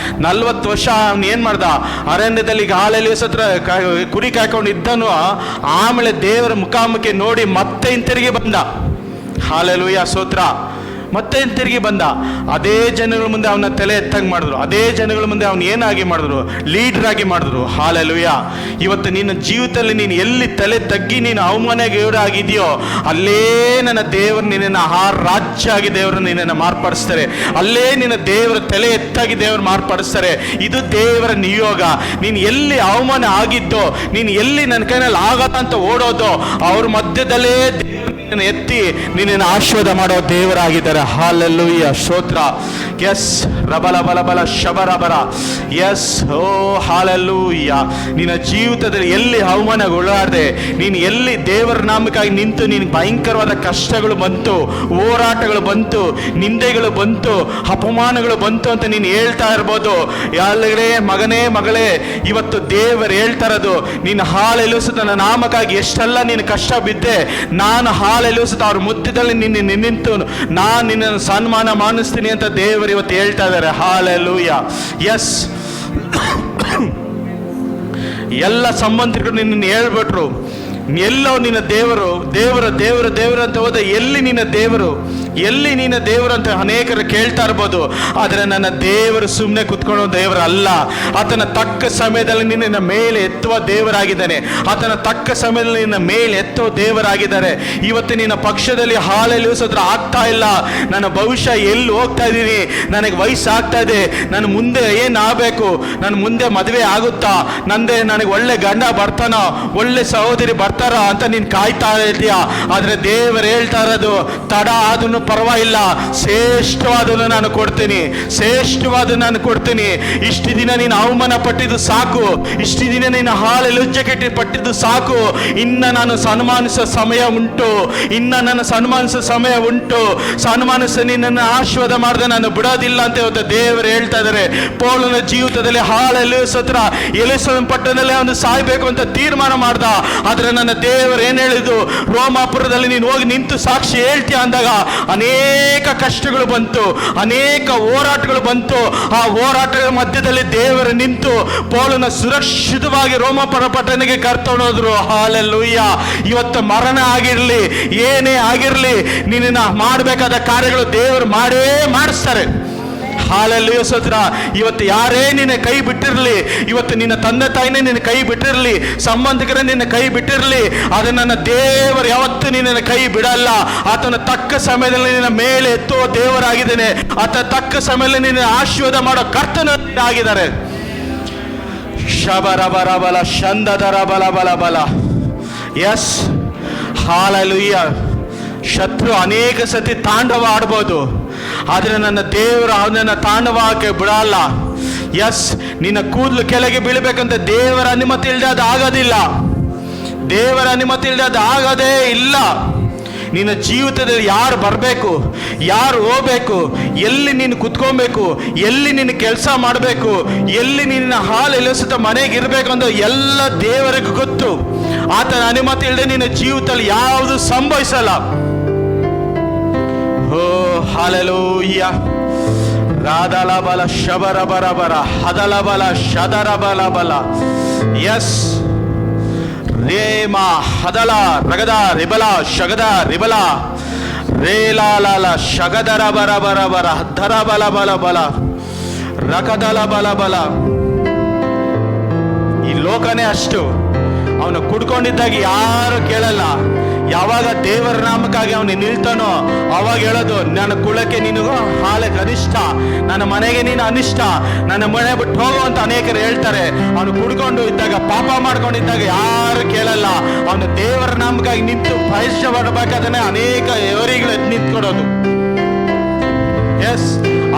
40 ವರ್ಷ ಅವನು ಏನು ಮಾಡ್ದ? ಅರಣ್ಯದಲ್ಲಿ ಹಲ್ಲೆಲೂಯಾ, ಸ್ತೋತ್ರ, ಕುರಿ ಕಾಯ್ಕೊಂಡು ಇದ್ದನು. ಆಮೇಲೆ ದೇವರ ಮುಖಾಮುಖಿ ನೋಡಿ ಮತ್ತೆ ಹಿಂತಿರುಗಿ ಬಂದ. ಹಲ್ಲೆಲೂಯಾ, ಸ್ತೋತ್ರ. ಮತ್ತೆ ಹಿಂತಿರುಗಿ ಬಂದ. ಅದೇ ಜನಗಳ ಮುಂದೆ ಅವನ ತಲೆ ಎತ್ತಂಗೆ ಮಾಡಿದ್ರು. ಅದೇ ಜನಗಳ ಮುಂದೆ ಅವನು ಏನಾಗಿ ಮಾಡಿದ್ರು? ಲೀಡರ್ ಆಗಿ ಮಾಡಿದ್ರು. ಹಲ್ಲೆಲೂಯಾ. ಇವತ್ತು ನಿನ್ನ ಜೀವಿತದಲ್ಲಿ ನೀನು ಎಲ್ಲಿ ತಲೆ ತಗ್ಗಿ ನೀನು ಅವಮಾನಗೀಡಾಗಿದೆಯೋ ಅಲ್ಲೇ ನನ್ನ ದೇವರು ನಿನ್ನನ್ನು ಆ ರಾಜ್ಯ ಆಗಿ ದೇವರು ನಿನ್ನನ್ನು ಮಾರ್ಪಡಿಸ್ತಾರೆ. ಅಲ್ಲೇ ನಿನ್ನ ದೇವರ ತಲೆ ಎತ್ತಾಗಿ ದೇವರು ಮಾರ್ಪಡಿಸ್ತಾರೆ. ಇದು ದೇವರ ನಿಯೋಗ. ನೀನು ಎಲ್ಲಿ ಅವಮಾನ ಆಗಿದ್ದೋ, ನೀನು ಎಲ್ಲಿ ನನ್ನ ಕೈನಲ್ಲಿ ಆಗಲ್ಲ ಅಂತ ಓಡೋದೋ, ಅವ್ರ ಮಧ್ಯದಲ್ಲೇ ದೇವರು ಎತ್ತಿ ನಿನ್ನನ್ನು ಆಶೀರ್ವಾದ ಮಾಡೋ ದೇವರಾಗಿದ್ದಾರೆ. ಹಲ್ಲೆಲೂಯಾ, ಸ್ತೋತ್ರ. ಎಸ್, ರಬಲ ಬಲ ಬಲ ಶಬರ ಬರ. ಎಸ್, ಓ ಹಾಲೆಲೂಯ. ನಿನ್ನ ಜೀವಿತದಲ್ಲಿ ಎಲ್ಲಿ ಅವಮಾನಗೊಳ್ಳಾರ್ದೆ, ನೀನು ಎಲ್ಲಿ ದೇವರ ನಾಮಕ್ಕಾಗಿ ನಿಂತು ನಿನಗೆ ಭಯಂಕರವಾದ ಕಷ್ಟಗಳು ಬಂತು, ಹೋರಾಟಗಳು ಬಂತು, ನಿಂದೆಗಳು ಬಂತು, ಅಪಮಾನಗಳು ಬಂತು ಅಂತ ನೀನು ಹೇಳ್ತಾ ಇರ್ಬೋದು. ಯಾಳಗಡೆ ಮಗನೇ ಮಗಳೇ, ಇವತ್ತು ದೇವರು ಹೇಳ್ತಾ ಇರೋದು, ನೀನು ಹಾಲೆಲೂಸುತ್ತ ನನ್ನ ನಾಮಕ್ಕಾಗಿ ಎಷ್ಟೆಲ್ಲ ನೀನು ಕಷ್ಟ ಬಿದ್ದೆ, ನಾನು ಹಾಲೆಲೂಸುತ್ತ ಅವ್ರ ಮುದ್ದದಲ್ಲಿ ನಿಂತು ನಾನು ನಿನ್ನನ್ನು ಸನ್ಮಾನ ಮಾಡಿಸ್ತೀನಿ ಅಂತ ದೇವರು ಇವತ್ತು ಹೇಳ್ತಾ ಇದ್ದಾರೆ. ಹಾಲೆಲೂಯ. ಎಸ್, ಎಲ್ಲ ಸಂಬಂಧಿಕರು ನಿನ್ನ ಹೇಳ್ಬಿಟ್ರು, ಎಲ್ಲೋ ನಿನ್ನ ದೇವರು ದೇವರು ದೇವರು ದೇವರು ಅಂತ ಹೋದ, ಎಲ್ಲಿ ನಿನ್ನ ದೇವರು, ಎಲ್ಲಿ ನಿನ್ನ ದೇವರು ಅಂತ ಅನೇಕರು ಕೇಳ್ತಾ ಇರ್ಬೋದು. ಆದರೆ ನನ್ನ ದೇವರು ಸುಮ್ಮನೆ ಕುತ್ಕೊಳ್ಳೋ ದೇವರು ಅಲ್ಲ. ಆತನ ತಕ್ಕ ಸಮಯದಲ್ಲಿ ನಿನ್ನ ಮೇಲೆ ಎತ್ತುವ ದೇವರಾಗಿದ್ದಾನೆ. ಆತನ ತಕ್ಕ ಸಮಯದಲ್ಲಿ ನಿನ್ನ ಮೇಲೆ ಎತ್ತುವ ದೇವರಾಗಿದ್ದಾರೆ. ಇವತ್ತು ನಿನ್ನ ಪಕ್ಷದಲ್ಲಿ ಹಾಲೆಲೂಸೋದ್ರ ಆಗ್ತಾ ಇಲ್ಲ. ನನ್ನ ಭವಿಷ್ಯ ಎಲ್ಲಿ ಹೋಗ್ತಾ ಇದ್ದೀನಿ, ನನಗೆ ವಯಸ್ಸಾಗ್ತಾ ಇದೆ, ನಾನು ಮುಂದೆ ಏನು ಆಗಬೇಕು, ನನ್ನ ಮುಂದೆ ಮದುವೆ ಆಗುತ್ತಾ, ನನಗೆ ಒಳ್ಳೆ ಗಂಡ ಬರ್ತಾನೋ, ಒಳ್ಳೆ ಸಹೋದರಿ ಬರ್ತಾರ ಅಂತ ನೀನು ಕಾಯ್ತಾ ಇದೆಯಾ. ಆದರೆ ದೇವರು ಹೇಳ್ತಾ ಇರೋದು, ತಡ ಆದ್ರೂ ಪರವಾಗಿಲ್ಲ, ಶ್ರೇಷ್ಠವಾದನ್ನು ನಾನು ಕೊಡ್ತೀನಿ, ಶ್ರೇಷ್ಠವಾದ ನಾನು ಕೊಡ್ತೀನಿ. ಇಷ್ಟು ದಿನ ನೀನು ಅವಮಾನ ಪಟ್ಟಿದ್ದು ಸಾಕು, ಇಷ್ಟು ದಿನ ನೀನು ಹಾಲೆಲುಜ್ಜೆ ಕೆಟ್ಟಿ ಪಟ್ಟಿದ್ದು ಸಾಕು. ಇನ್ನು ನಾನು ಸನ್ಮಾನಿಸೋ ಸಮಯ ಉಂಟು, ಇನ್ನು ನನ್ನ ಸನ್ಮಾನಿಸೋ ಸಮಯ ಉಂಟು. ಸನ್ಮಾನಿಸ ನಿನ್ನನ್ನು ಆಶೀರ್ವಾದ ಮಾಡಿದೆ ನಾನು ಬಿಡೋದಿಲ್ಲ ಅಂತ ಇವತ್ತು ದೇವರು ಹೇಳ್ತಾ ಇದ್ದಾರೆ. ಪೌಲನ ಜೀವಿತದಲ್ಲಿ ಹಾಲೆಲೂಸತ್ರ ಎಲಿಸೋನ್ ಪಟ್ಟಣದಲ್ಲಿ ಅವನು ಸಾಯ್ಬೇಕು ಅಂತ ತೀರ್ಮಾನ ಮಾಡ್ದ. ಆದರೆ ನನ್ನ ದೇವರು ಏನು ಹೇಳಿದ್ದು, ರೋಮಾಪುರದಲ್ಲಿ ನೀನು ಹೋಗಿ ನಿಂತು ಸಾಕ್ಷಿ ಹೇಳ್ತೀಯ ಅಂದಾಗ ಅನೇಕ ಕಷ್ಟಗಳು ಬಂತು, ಅನೇಕ ಹೋರಾಟಗಳು ಬಂತು. ಆ ಹೋರಾಟಗಳ ಮಧ್ಯದಲ್ಲಿ ದೇವರು ನಿಂತು ಪೌಲನ ಸುರಕ್ಷಿತವಾಗಿ ರೋಮಾಪುರ ಪಟ್ಟಣಕ್ಕೆ ಕರ್ಕೊಂಡೋದ್ರು. ಹಾಲೆಲೂಯ. ಇವತ್ತು ಮರಣ ಆಗಿರಲಿ, ಏನೇ ಆಗಿರಲಿ, ನಿನ್ನ ಮಾಡಬೇಕಾದ ಕಾರ್ಯಗಳು ದೇವರು ಮಾಡೇ ಮಾಡಿಸ್ತಾರೆ. ಹಾಲೆಲೂಯ ಸ್ತೋತ್ರ. ಇವತ್ತು ಯಾರೇ ನಿನ್ನ ಕೈ ಬಿಟ್ಟಿರಲಿ, ಇವತ್ತು ನಿನ್ನ ತಂದೆ ತಾಯಿನೇ ನಿನ್ನ ಕೈ ಬಿಟ್ಟಿರಲಿ, ಸಂಬಂಧಿಕರೇ ನಿನ್ನ ಕೈ ಬಿಟ್ಟಿರಲಿ, ಅದು ನನ್ನ ದೇವರು ಯಾವತ್ತೂ ನಿನ್ನ ಕೈ ಬಿಡಲ್ಲ. ಆತನ ತಕ್ಕ ಸಮಯದಲ್ಲಿ ನಿನ್ನ ಮೇಲೆ ಎತ್ತುವ ದೇವರಾಗಿದ್ದೇನೆ. ಆತ ತಕ್ಕ ಸಮಯದಲ್ಲಿ ನಿನ್ನ ಆಶೀರ್ವಾದ ಮಾಡೋ ಕರ್ತನ ಆಗಿದ್ದಾರೆ. ಶಬರಬರಬಲ ಶಂದದರ ಬಲ ಬಲ ಬಲ. Yes, hallelujah. ಶತ್ರು ಅನೇಕ ಸತಿ ತಾಂಡವ ಆಡ್ಬೋದು, ಆದರೆ ನನ್ನ ದೇವರು ಅವನನ್ನು ತಾಂಡವಕ್ಕೆ ಬಿಡಲ್ಲ. ಎಸ್, ನಿನ್ನ ಕೂದಲು ಕೆಳಗೆ ಬೀಳಬೇಕಂತ ದೇವರ ಅನುಮತಿ ಇಲ್ಲದೆ ಅದು ಆಗೋದಿಲ್ಲ. ದೇವರ ಅನುಮತಿ ಇಲ್ಲದೆ ಅದು ಆಗೋದೇ ಇಲ್ಲ. ನಿನ್ನ ಜೀವಿತದಲ್ಲಿ ಯಾರು ಬರಬೇಕು, ಯಾರು ಹೋಗ್ಬೇಕು, ಎಲ್ಲಿ ನೀನು ಕುತ್ಕೊಬೇಕು, ಎಲ್ಲಿ ನೀನು ಕೆಲಸ ಮಾಡಬೇಕು, ಎಲ್ಲಿ ನಿನ್ನ ಹಾಲು ಎಲಿಸುತ್ತ ಮನೆಗೆ ಇರಬೇಕು ಅಂತ ಎಲ್ಲ ದೇವರಿಗೆ ಗೊತ್ತು. ಆತನ ಅನುಮತಿ ಇಲ್ಲದೆ ನಿನ್ನ ಜೀವಿತದಲ್ಲಿ ಯಾವುದು ಸಂಭವಿಸಲ್ಲ. ಓ ಹಾಲೆಲೂಯ. ರಾಧಲ ಬಲ ಶಬರ ಬರ ಬರ ಹದಲ ಬಲ ಶದರ ಬಲ ಬಲ. ಎಸ್, ರೇಮ ಹದಲ ರಗದ ರಿಬಲ ಶಗದ ರಿಬಲ ರೇಲಾಲ ಶಗದರ ಬರ ಬರ ಬರ ಧರ ಬಲ ಬಲ ಬಲ ರಕದಲ ಬಲ ಬಲ. ಈ ಲೋಕನೇ ಅಷ್ಟು. ಅವನು ಕುಡ್ಕೊಂಡಿದ್ದಾಗ ಯಾರು ಕೇಳಲ್ಲ. ಯಾವಾಗ ದೇವರ ನಾಮಕ್ಕಾಗಿ ಅವನು ನಿಲ್ತಾನೋ ಅವಾಗ ಹೇಳೋದು, ನನ್ನ ಕುಳಕ್ಕೆ ನಿನಗೂ ಹಾಲೆ ಕನಿಷ್ಠ, ನನ್ನ ಮನೆಗೆ ನೀನು ಅನಿಷ್ಟ, ನನ್ನ ಮನೆ ಬಿಟ್ಟು ಹೋಗು ಅಂತ ಅನೇಕರು ಹೇಳ್ತಾರೆ. ಅವನು ಕುಡ್ಕೊಂಡು ಇದ್ದಾಗ, ಪಾಪ ಮಾಡ್ಕೊಂಡಿದ್ದಾಗ ಯಾರು ಕೇಳಲ್ಲ. ಅವನು ದೇವರ ನಾಮಕ್ಕಾಗಿ ನಿಂತು ಪ್ರಯತ್ನ ಮಾಡಬೇಕಾದ್ರೆ ಅನೇಕ ಎವರಿಗಳು ನಿಂತ್ಕೊಡೋದು. ಎಸ್,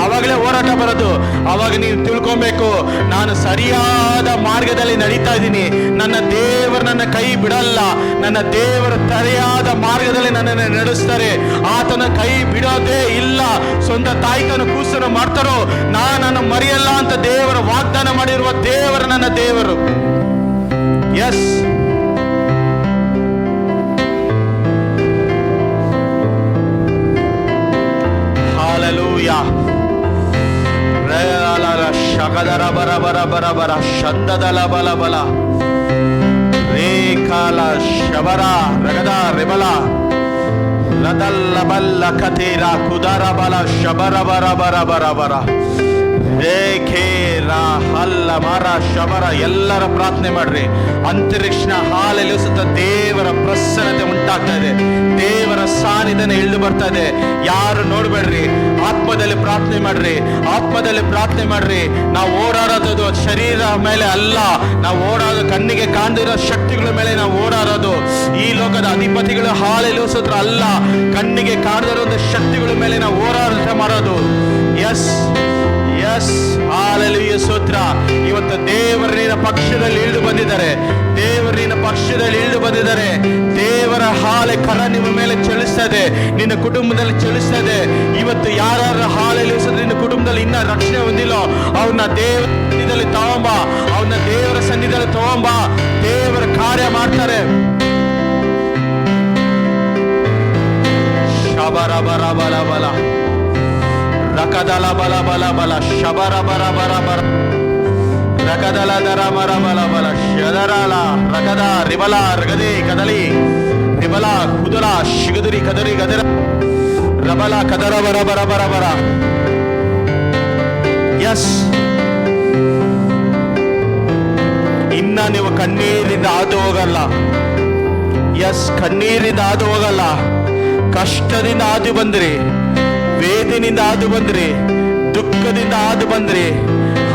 ಆವಾಗಲೇ ಹೋರಾಟ ಬರೋದು. ಆವಾಗ ನೀನು ತಿಳ್ಕೊಬೇಕು, ನಾನು ಸರಿಯಾದ ಮಾರ್ಗದಲ್ಲಿ ನಡೀತಾ ಇದ್ದೀನಿ, ನನ್ನ ದೇವರು ನನ್ನ ಕೈ ಬಿಡಲ್ಲ, ನನ್ನ ದೇವರು ಸರಿಯಾದ ಮಾರ್ಗದಲ್ಲಿ ನನ್ನನ್ನು ನಡೆಸ್ತಾರೆ. ಆತನ ಕೈ ಬಿಡೋದೇ ಇಲ್ಲ. ಸ್ವಂತ ತಾಯಿತನ ಕೂಸನ್ನು ಮಾಡ್ತಾರೋ, ನಾನು ಮರೆಯಲ್ಲ ಅಂತ ದೇವರು ವಾಗ್ದಾನ ಮಾಡಿರುವ ದೇವರು ನನ್ನ ದೇವರು. S, hallelujah. ಶಕದರ ಬರ ಬರ ಬರ ಬರ ಶಂದದಲ ಬಲ ಬಲ ರೇಖಾಲ ಶಬರ ರಗದ ರಿಬಲ ರದಲ್ಲ ಬಲ್ಲ ಕಥೀರ ಕುದರ ಬಲ ಶಬರ ಬರ ಬರ ಬರ ಬರ ರೇಖೆ ಹಲ್ಲ ಮರ ಶಬರ. ಎಲ್ಲರ ಪ್ರಾರ್ಥನೆ ಮಾಡ್ರಿ. ಅಂತರಿಕ್ಷಣ ಹಾಲೆಲಿಸುತ್ತ ದೇವರ ಪ್ರಸನ್ನತೆ ಉಂಟಾಗ್ತಾ ಇದೆ, ದೇವರ ಸಾನ್ನಿಧ್ಯ ಇಳಿದು ಬರ್ತಾ ಇದೆ. ಯಾರು ನೋಡ್ಬೇಡ್ರಿ, ಆತ್ಮದಲ್ಲಿ ಪ್ರಾರ್ಥನೆ ಮಾಡ್ರಿ, ಆತ್ಮದಲ್ಲಿ ಪ್ರಾರ್ಥನೆ ಮಾಡ್ರಿ. ನಾವು ಓಡಾಡೋದು ಶರೀರ ಮೇಲೆ ಅಲ್ಲ, ನಾವು ಓಡಾಡೋದು ಕಣ್ಣಿಗೆ ಕಾಣದಿರೋ ಶಕ್ತಿಗಳ ಮೇಲೆ ನಾವು ಓಡಾಡೋದು. ಈ ಲೋಕದ ಅಧಿಪತಿಗಳು ಹಾಲೆಲಿಸುತ್ರ ಅಲ್ಲ, ಕಣ್ಣಿಗೆ ಕಾಣದಿರೋ ಶಕ್ತಿಗಳ ಮೇಲೆ ನಾವು ಓಡಾಟ ಮಾಡೋದು. ಎಸ್ ಎಸ್, ಹಾಲೆಲೂಯ ಸ್ತೋತ್ರ. ರಾಜ್ಯದಲ್ಲಿ ಇಳಿದು ಬಂದಿದ್ದಾರೆ. ದೇವರ ಹಾಲೆ ಕರ ನಿಮ್ಮ ಮೇಲೆ ಚಲಿಸ್ತದೆ, ನಿನ್ನ ಕುಟುಂಬದಲ್ಲಿ ಚಲಿಸ್ತದೆ. ಇವತ್ತು ಯಾರು ಹಾಲೆಯಲ್ಲಿ ನಿನ್ನ ಕುಟುಂಬದಲ್ಲಿ ಇನ್ನ ರಕ್ಷಣೆ ಹೊಂದಿಲ್ಲೋ ಅವ್ರನ್ನ ದೇವರ ಸನ್ನಿಧಿಯಲ್ಲಿ ತಗೊಂಬ, ಅವ್ರನ್ನ ದೇವರ ಸನ್ನಿಧಿಯಲ್ಲಿ ತಗೊಂಬ. ದೇವರ ಕಾರ್ಯ ಮಾಡ್ತಾರೆ. ಶಬರ ಬರ ಬಲ ಬಲ ರಕದಲ ಬಲ ಬಲ ಬಲ ಶಬರ ಬರ ಬರ ಬರ ರಕದಲ ದರ ಮರ ಬಲ ಬಲ ಶದರಾಲ ರಕದ ರಿಬಲ ರಗದೆ ಕದಲಿ ರಿಬಲ ಕುದಲ ಶಿಗದುರಿ ಕದರಿ ಗದರ ರಬಲ ಕದರ ಬರ ಬರ ಬರ ಬರ. ಎಸ್, ಇನ್ನ ನೀವು ಕಣ್ಣೀರಿಂದ ಹಾದು ಹೋಗಲ್ಲ. ಎಸ್, ಕಣ್ಣೀರಿಂದ ಹಾದು ಹೋಗಲ್ಲ. ಕಷ್ಟದಿಂದ ಹಾದು ಬಂದ್ರಿ, ವೇದನೆಯಿಂದ ಹಾದು ಬಂದ್ರಿ, ದುಃಖದಿಂದ ಹಾದು ಬಂದ್ರಿ.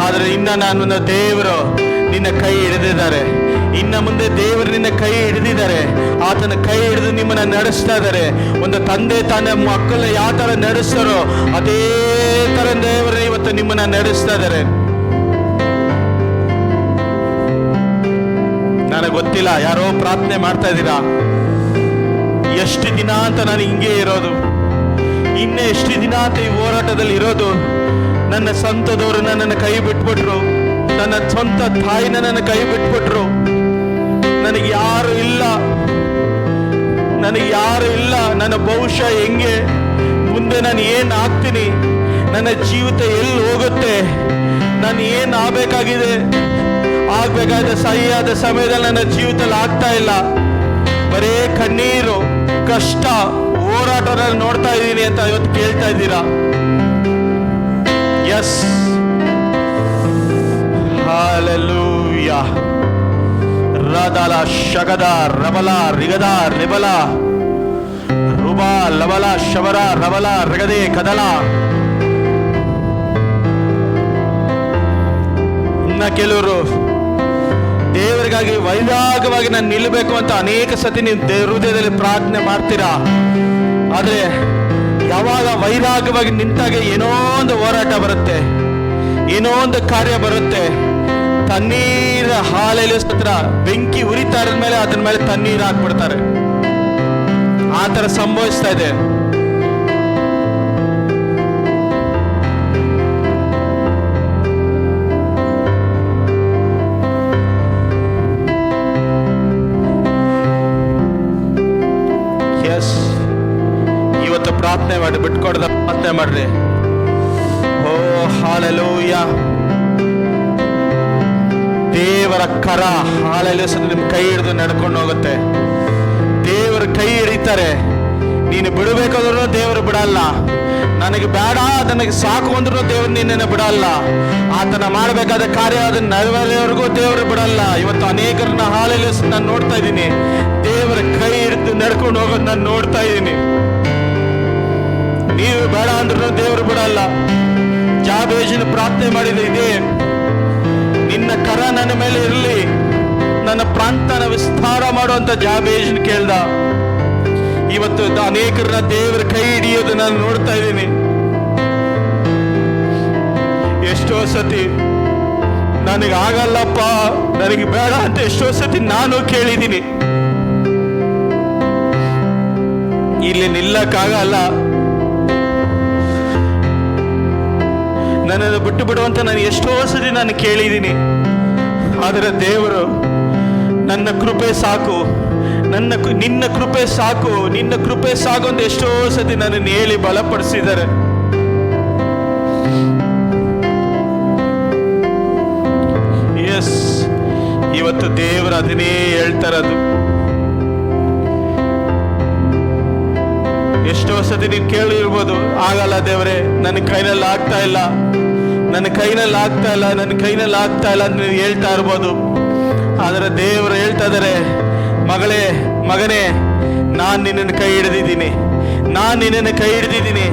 ಆದ್ರೆ ಇನ್ನ ನನ್ನ ದೇವರು ನಿನ್ನ ಕೈ ಹಿಡಿದಿದ್ದಾರೆ. ಇನ್ನ ಮುಂದೆ ದೇವರು ನಿನ್ನ ಕೈ ಹಿಡಿದಿದ್ದಾರೆ. ಆತನ ಕೈ ಹಿಡಿದು ನಿಮ್ಮನ್ನ ನಡೆಸ್ತಾ ಇದ್ದಾರೆ. ಒಂದು ತಂದೆ ತನ್ನ ಮಕ್ಕಳ ಯಾವ ತರ ನಡೆಸ್ತಾರೋ ಅದೇ ತರ ದೇವರು ಇವತ್ತು ನಿಮ್ಮನ್ನ ನಡೆಸ್ತಾ ಇದ್ದಾರೆ. ನನಗೆ ಗೊತ್ತಿಲ್ಲ, ಯಾರೋ ಪ್ರಾರ್ಥನೆ ಮಾಡ್ತಾ ಇದ್ದೀರಾ, ಎಷ್ಟು ದಿನ ಅಂತ ನಾನು ಹಿಂಗೆ ಇರೋದು, ಇನ್ನೇ ಎಷ್ಟು ದಿನ ಅಂತ ಈ ಹೋರಾಟದಲ್ಲಿ ಇರೋದು. ನನ್ನ ಸ್ವಂತದವರು ನನ್ನನ್ನು ಕೈ ಬಿಟ್ಬಿಟ್ರು, ನನ್ನ ಸ್ವಂತ ತಾಯಿ ನನ್ನನ್ನು ಕೈ ಬಿಟ್ಬಿಟ್ರು. ನನಗೆ ಯಾರು ಇಲ್ಲ, ನನಗೆ ಯಾರು ಇಲ್ಲ. ನನ್ನ ಭವಿಷ್ಯ ಹೆಂಗೆ, ಮುಂದೆ ನಾನು ಏನು ಆಗ್ತೀನಿ, ನನ್ನ ಜೀವಿತ ಎಲ್ಲಿ ಹೋಗುತ್ತೆ, ನಾನು ಏನು ಆಗಬೇಕಾಗಿದೆ, ಆಗ್ಬೇಕಾದ ಸರಿಯಾದ ಸಮಯದಲ್ಲಿ ನನ್ನ ಜೀವಿತದಲ್ಲಿ ಆಗ್ತಾ ಇಲ್ಲ. ಬರೇ ಕಣ್ಣೀರು, ಕಷ್ಟ, ಹೋರಾಟದಲ್ಲಿ ನೋಡ್ತಾ ಇದ್ದೀನಿ ಅಂತ ಇವತ್ತು ಕೇಳ್ತಾ ಇದ್ದೀರಾ. Yes, hallelujah. ರದಲ ಶಗದ ರಬಲ ರಿಗದ ರಿಬಲ ರುಬ ಲಬಲ ಶಬರ ರಬಲ ರಗದೆ ಕದಲ. ಇನ್ನ ಕೆಲವರು ದೇವರಿಗಾಗಿ ವೈರಾಗವಾಗಿ ನಾನು ನಿಲ್ಲಬೇಕು ಅಂತ ಅನೇಕ ಸತಿ ನೀವು ಹೃದಯದಲ್ಲಿ ಪ್ರಾರ್ಥನೆ ಮಾಡ್ತೀರಾ. ಆದ್ರೆ ಯಾವಾಗ ವೈರಾಗವಾಗಿ ನಿಂತಾಗ ಏನೋ ಒಂದು ಹೋರಾಟ ಬರುತ್ತೆ, ಏನೋ ಒಂದು ಕಾರ್ಯ ಬರುತ್ತೆ. ತಣ್ಣೀರ ಹಾಲೆಲ್ಲ ಬೆಂಕಿ ಉರಿತಾ ಇರೋದ ಮೇಲೆ ಅದ್ರ ಮೇಲೆ ತಣ್ಣೀರು ಹಾಕ್ಬಿಡ್ತಾರೆ. ಆ ತರ ಸಂಭವಿಸ್ತಾ ಇದೆ. ಎಸ್, ಇವತ್ತು ಪ್ರಾರ್ಥನೆ ಮಾಡಿ, ಬಿಟ್ಕೊಡ್ದ ಪ್ರಾರ್ಥನೆ ಮಾಡ್ರಿ. ಓ ಹಾಲೆಲೂಯಾ. ದೇವರ ಕರ ಹಾಲೆಲೂಯಾ ನಿಮ್ ಕೈ ಹಿಡಿದು ನಡ್ಕೊಂಡು ಹೋಗುತ್ತೆ. ದೇವರ ಕೈ ಹಿಡಿತಾರೆ. ನೀನು ಬಿಡಬೇಕಾದ್ರೂ ದೇವರು ಬಿಡಲ್ಲ. ನನಗೆ ಬೇಡ, ನನಗೆ ಸಾಕು ಅಂದ್ರೂ ದೇವರು ನಿನ್ನನ್ನು ಬಿಡಲ್ಲ. ಆತನ ಮಾಡಬೇಕಾದ ಕಾರ್ಯ ಅದನ್ನ ನೆರವೇರಿವರೆಗೂ ದೇವರು ಬಿಡಲ್ಲ. ಇವತ್ತು ಅನೇಕರನ್ನ ಹಾಲೆಲೂಯಾ ನಾನು ನೋಡ್ತಾ ಇದ್ದೀನಿ. ದೇವರ ಕೈ ಹಿಡಿದು ನಡ್ಕೊಂಡು ಹೋಗೋದು ನಾನು ನೋಡ್ತಾ ಇದ್ದೀನಿ. ನೀವು ಬೇಡ ಅಂದ್ರೂ ದೇವರು ಬಿಡಲ್ಲ. ಜಾಬೇಜಿನ ಪ್ರಾರ್ಥನೆ ಮಾಡಿದ ಇದೆ, ನಿನ್ನ ಕರ ನನ್ನ ಮೇಲೆ ಇರಲಿ, ನನ್ನ ಪ್ರಾಂತನ ವಿಸ್ತಾರ ಮಾಡುವಂತ ಜಾಬೇಜಿನ ಕೇಳ್ದ. ಇವತ್ತು ಅನೇಕರನ್ನ ದೇವರ ಕೈ ಹಿಡಿಯೋದು ನಾನು ನೋಡ್ತಾ ಇದ್ದೀನಿ. ಎಷ್ಟೋ ಸತಿ ನನಗೆ ಆಗಲ್ಲಪ್ಪ, ನನಗೆ ಬೇಡ ಅಂತ ಎಷ್ಟೋ ಸತಿ ನಾನು ಕೇಳಿದ್ದೀನಿ. ಇಲ್ಲಿ ನಿಲ್ಲಕ್ಕಾಗಲ್ಲ, ನನ್ನನ್ನು ಬಿಟ್ಟು ಬಿಡುವಂತ ನಾನು ಎಷ್ಟೋ ಸತಿ ನಾನು ಕೇಳಿದ್ದೀನಿ. ಆದರೆ ದೇವರು ನನ್ನ ಕೃಪೆ ಸಾಕು, ನಿನ್ನ ಕೃಪೆ ಸಾಕು, ನಿನ್ನ ಕೃಪೆ ಸಾಕು ಅಂತ ಎಷ್ಟೋ ಸತಿ ನನ್ನನ್ನು ಹೇಳಿ ಬಲಪಡಿಸಿದ್ದಾರೆ. ಎಸ್, ಇವತ್ತು ದೇವರು ಅದನ್ನೇ ಹೇಳ್ತಾರದು. ಎಷ್ಟೋ ಸತಿ ನೀವು ಕೇಳಿರ್ಬೋದು, ಆಗಲ್ಲ ದೇವರೇ, ನನ್ನ ಕೈನಲ್ಲಿ ಆಗ್ತಾ ಇಲ್ಲ, ನನ್ನ ಕೈನಲ್ಲಿ ಆಗ್ತಾ ಇಲ್ಲ, ನನ್ನ ಕೈನಲ್ಲಿ ಆಗ್ತಾ ಇಲ್ಲ ಅಂತ ನೀವು ಹೇಳ್ತಾ ಇರ್ಬೋದು. ಆದರೆ ದೇವರು ಹೇಳ್ತಾ ಇದ್ದಾರೆ, ಮಗಳೇ, ಮಗನೇ, ನಾನು ನಿನ್ನನ್ನು ಕೈ ಹಿಡಿದಿದ್ದೀನಿ, ನಾನು ನಿನ್ನನ್ನು ಕೈ ಹಿಡಿದಿದ್ದೀನಿ.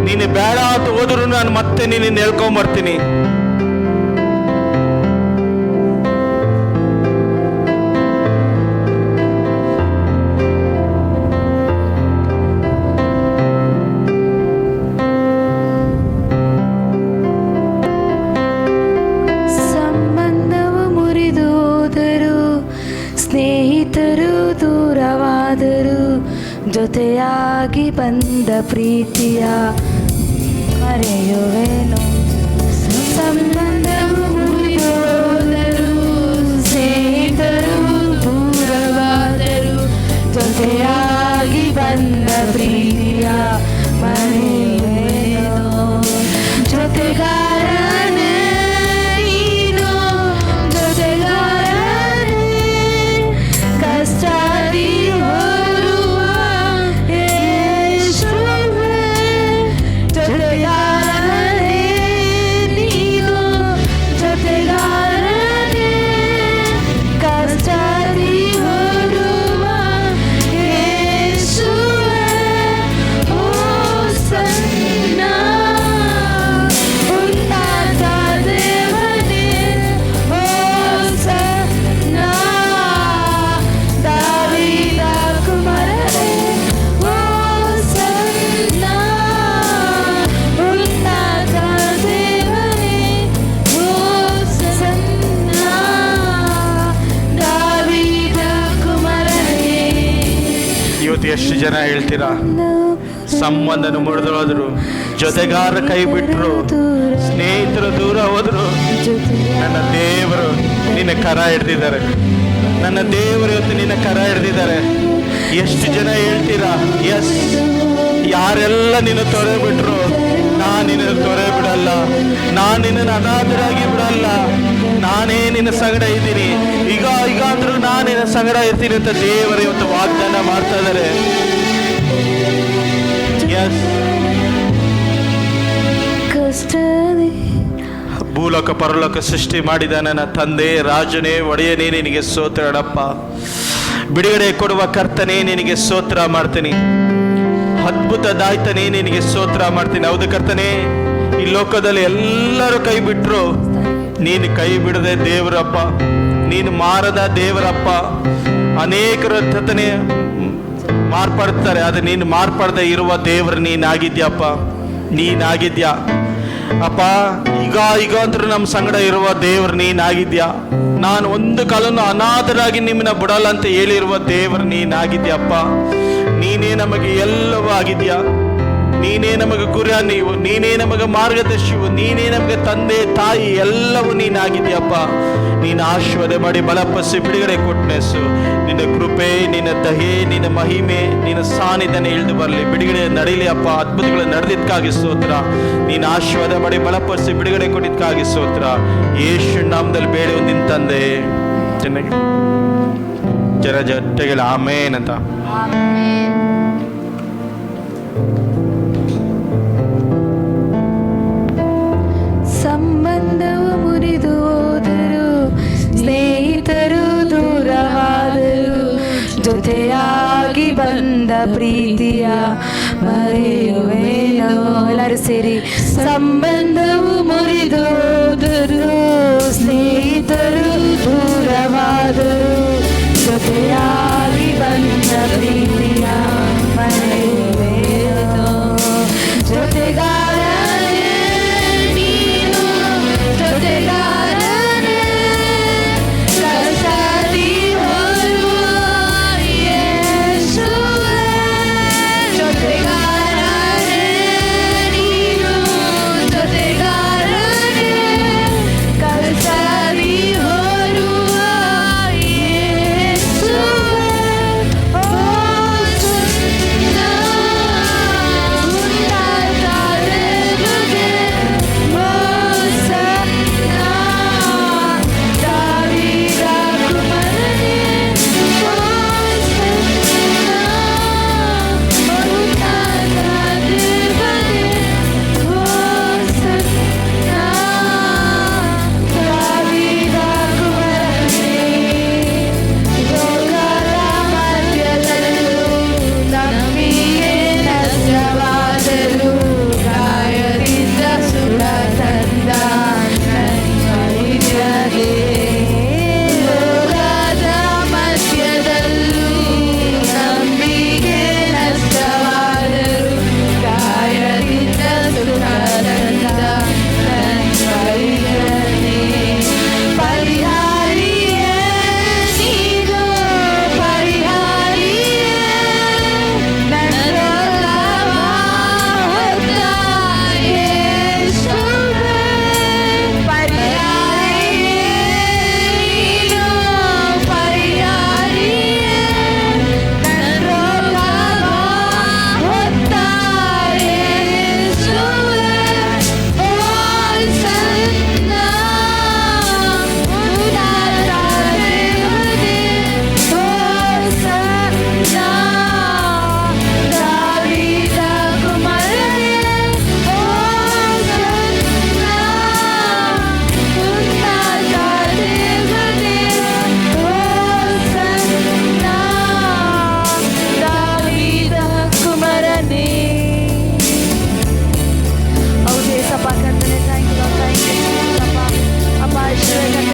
ನೀನು ಬೇಡ ಅಂತ ಹೋದ್ರು ನಾನು ಮತ್ತೆ ನಿನ್ನನ್ನು ಹೇಳ್ಕೊಂಬರ್ತೀನಿ. ಸಂಬಂಧವು ಮುರಿದೋದರು, ಸ್ನೇಹಿತರು ಜೊತೆಯಾಗಿ ಬಂದ ಪ್ರೀತಿಯ ಮರೆಯುವೆನು. ಸಂಬಂಧವು ಮುರಿದೋದರು, ಸ್ನೇಹಿತರು ದೂರವಾದರು, ಜೊತೆಯಾಗಿ ಬಂದ ಪ್ರೀತಿಯ ಮರೆಯುವೆನು. ಜೊತೆಗಾರನೇ ನೀನು, ಜೊತೆಗಾರನೇ ಕಷ್ಟಾದಿ ಹೊರುವ ಯೇಸುವೇ. ಜೊತೆಗಾರನೇ ನೀನು, ಜೊತೆಗಾರನೇ ಕಷ್ಟಾದಿ ಹೊರುವ ಯೇಸುವೇ. ಓ ಸನ್ನ ಉನ್ನತ ದೇವನೇ, ಓ ಸನ್ನ ದಾವೀದ ಕುಮಾರನೇ, ಓ ಸನ್ನ ಉನ್ನತ ದೇವನೇ, ಓ ಸನ್ನ ದಾವೀದ ಕುಮಾರನೇ. ಇವತ್ತು ಎಷ್ಟು ಜನ ಹೇಳ್ತೀರಾ ಸಂಬಂಧನ ಮುರಿದೋದ್ರು, ಜೊತೆಗಾರ ಕೈ ಬಿಟ್ಟರು, ಸ್ನೇಹಿತರು ದೂರ ಹೋದ್ರು, ನನ್ನ ದೇವರು ನಿನ್ನ ಕರ ಹಿಡ್ದಿದ್ದಾರೆ, ನನ್ನ ದೇವರು ಇವತ್ತು ನಿನ್ನ ಕರ ಹಿಡ್ದಿದ್ದಾರೆ. ಎಷ್ಟು ಜನ ಹೇಳ್ತೀರಾ ಎಸ್, ಯಾರೆಲ್ಲ ನಿನ್ನ ತೊರೆ ಬಿಟ್ರು ನಾನು ನಿನ್ನ ತೊರೆ ಬಿಡಲ್ಲ, ನಾನು ನಿನ್ನನ್ನು ಅನಾಥರಾಗಿ ಬಿಡಲ್ಲ, ನಾನೇ ನಿನ್ನ ಸಂಗಡ ಇದ್ದೀನಿ, ಈಗ ಅಂದ್ರೂ ನಾನು ನಿನ್ನ ಸಂಗಡ ಇರ್ತೀನಿ ಅಂತ ದೇವರು ಇವತ್ತು ವಾಗ್ದಾನ ಮಾಡ್ತಾ ಇದ್ದಾರೆ. ಎಸ್, ಕಷ್ಟದಿ ಭೂಲೋಕ ಪರಲೋಕ ಸೃಷ್ಟಿ ಮಾಡಿದ ನನ್ನ ತಂದೆ, ರಾಜನೇ, ಒಡೆಯನೇ, ನಿನಗೆ ಸ್ತೋತ್ರ ಅಡಪ್ಪ. ಬಿಡುಗಡೆ ಕೊಡುವ ಕರ್ತನೇ, ನಿನಗೆ ಸ್ತೋತ್ರ ಮಾಡ್ತೀನಿ. ಅದ್ಭುತದಾಯ್ತನೇ, ನಿನಗೆ ಸ್ತೋತ್ರ ಮಾಡ್ತೀನಿ. ಹೌದು ಕರ್ತನೇ, ಈ ಲೋಕದಲ್ಲಿ ಎಲ್ಲರೂ ಕೈ ಬಿಟ್ಟರು, ನೀನು ಕೈ ಬಿಡದೆ ದೇವರಪ್ಪ, ನೀನು ಮಾರದ ದೇವರಪ್ಪ. ಅನೇಕರು ಕರ್ತನೇ ಮಾರ್ಪಡ್ತಾರೆ, ಆದರೆ ನೀನು ಮಾರ್ಪಡದೆ ಇರುವ ದೇವರು ನೀನಾಗಿದ್ಯಪ್ಪ, ನೀನಾಗಿದ್ಯಾ ಅಪ್ಪ. ಈಗ ಅಂತೂ ನಮ್ಮ ಸಂಗಡ ಇರುವ ದೇವರು ನೀನಾಗಿದ್ಯಾ. ನಾನು ಒಂದು ಕಾಲನ್ನು ಅನಾಥರಾಗಿ ನಿಮ್ಮನ್ನ ಬಿಡಲ್ಲ ಅಂತ ಹೇಳಿರುವ ದೇವರು ನೀನಾಗಿದ್ಯಪ್ಪ. ನೀನೇ ನಮಗೆ ಎಲ್ಲವೂ ಆಗಿದ್ಯಾ, ನೀನೇ ನಮಗೆ ಗುರು, ನೀನೇ ನಮಗೆ ಮಾರ್ಗದರ್ಶಿವು, ನೀನೇ ನಮಗೆ ತಂದೆ ತಾಯಿ ಎಲ್ಲವೂ ನೀನಾಗಿದ್ಯಪ್ಪ. ನೀನು ಆಶೀರ್ವಾದ ಮಾಡಿ ಬಲಪಡಿಸಿ ಬಿಡುಗಡೆ ಕೊಟ್ಟನೆಸು. ನಿನ್ನ ಕೃಪೆ, ನಿನ್ನ ದಯೆ, ನಿನ್ನ ಮಹಿಮೆ, ನಿನ್ನ ಸಾನ್ನಿಧ್ಯನ ಇಳಿದು ಬರಲಿ, ಬಿಡುಗಡೆ ನಡೀಲಿ ಅಪ್ಪ. ಅದ್ಭುತಗಳು ನಡೆದಿದ್ದಕ್ಕಾಗಿ ಸ್ತೋತ್ರ. ನೀನು ಆಶೀರ್ವಾದ ಮಾಡಿ ಬಲಪಡಿಸಿ ಬಿಡುಗಡೆ ಕೊಟ್ಟಿದ್ದಕ್ಕಾಗಿ ಸ್ತೋತ್ರ. ಯೇಸು ನಾಮದಲ್ಲಿ ಬೇಡ ಒಂದಿನ ತಂದೆ. ಚೆನ್ನಾಗಿ ಜೊತೆಗೆ ಆಮೇನ್ ಅಂತ. ಸಂಬಂಧವು ಮುರಿದು ಹೋದರು, ಸ್ನೇಹಿತರು ದೂರವಾದರು, ಜೊತೆಯಾಗಿ ಬಂದ ಪ್ರೀತಿಯ ಮರೆಯುವೆನು. ಎಲ್ಲರೂ ಸೇರಿ ಸಂಬಂಧವು ಮುರಿದು ಹೋದರು,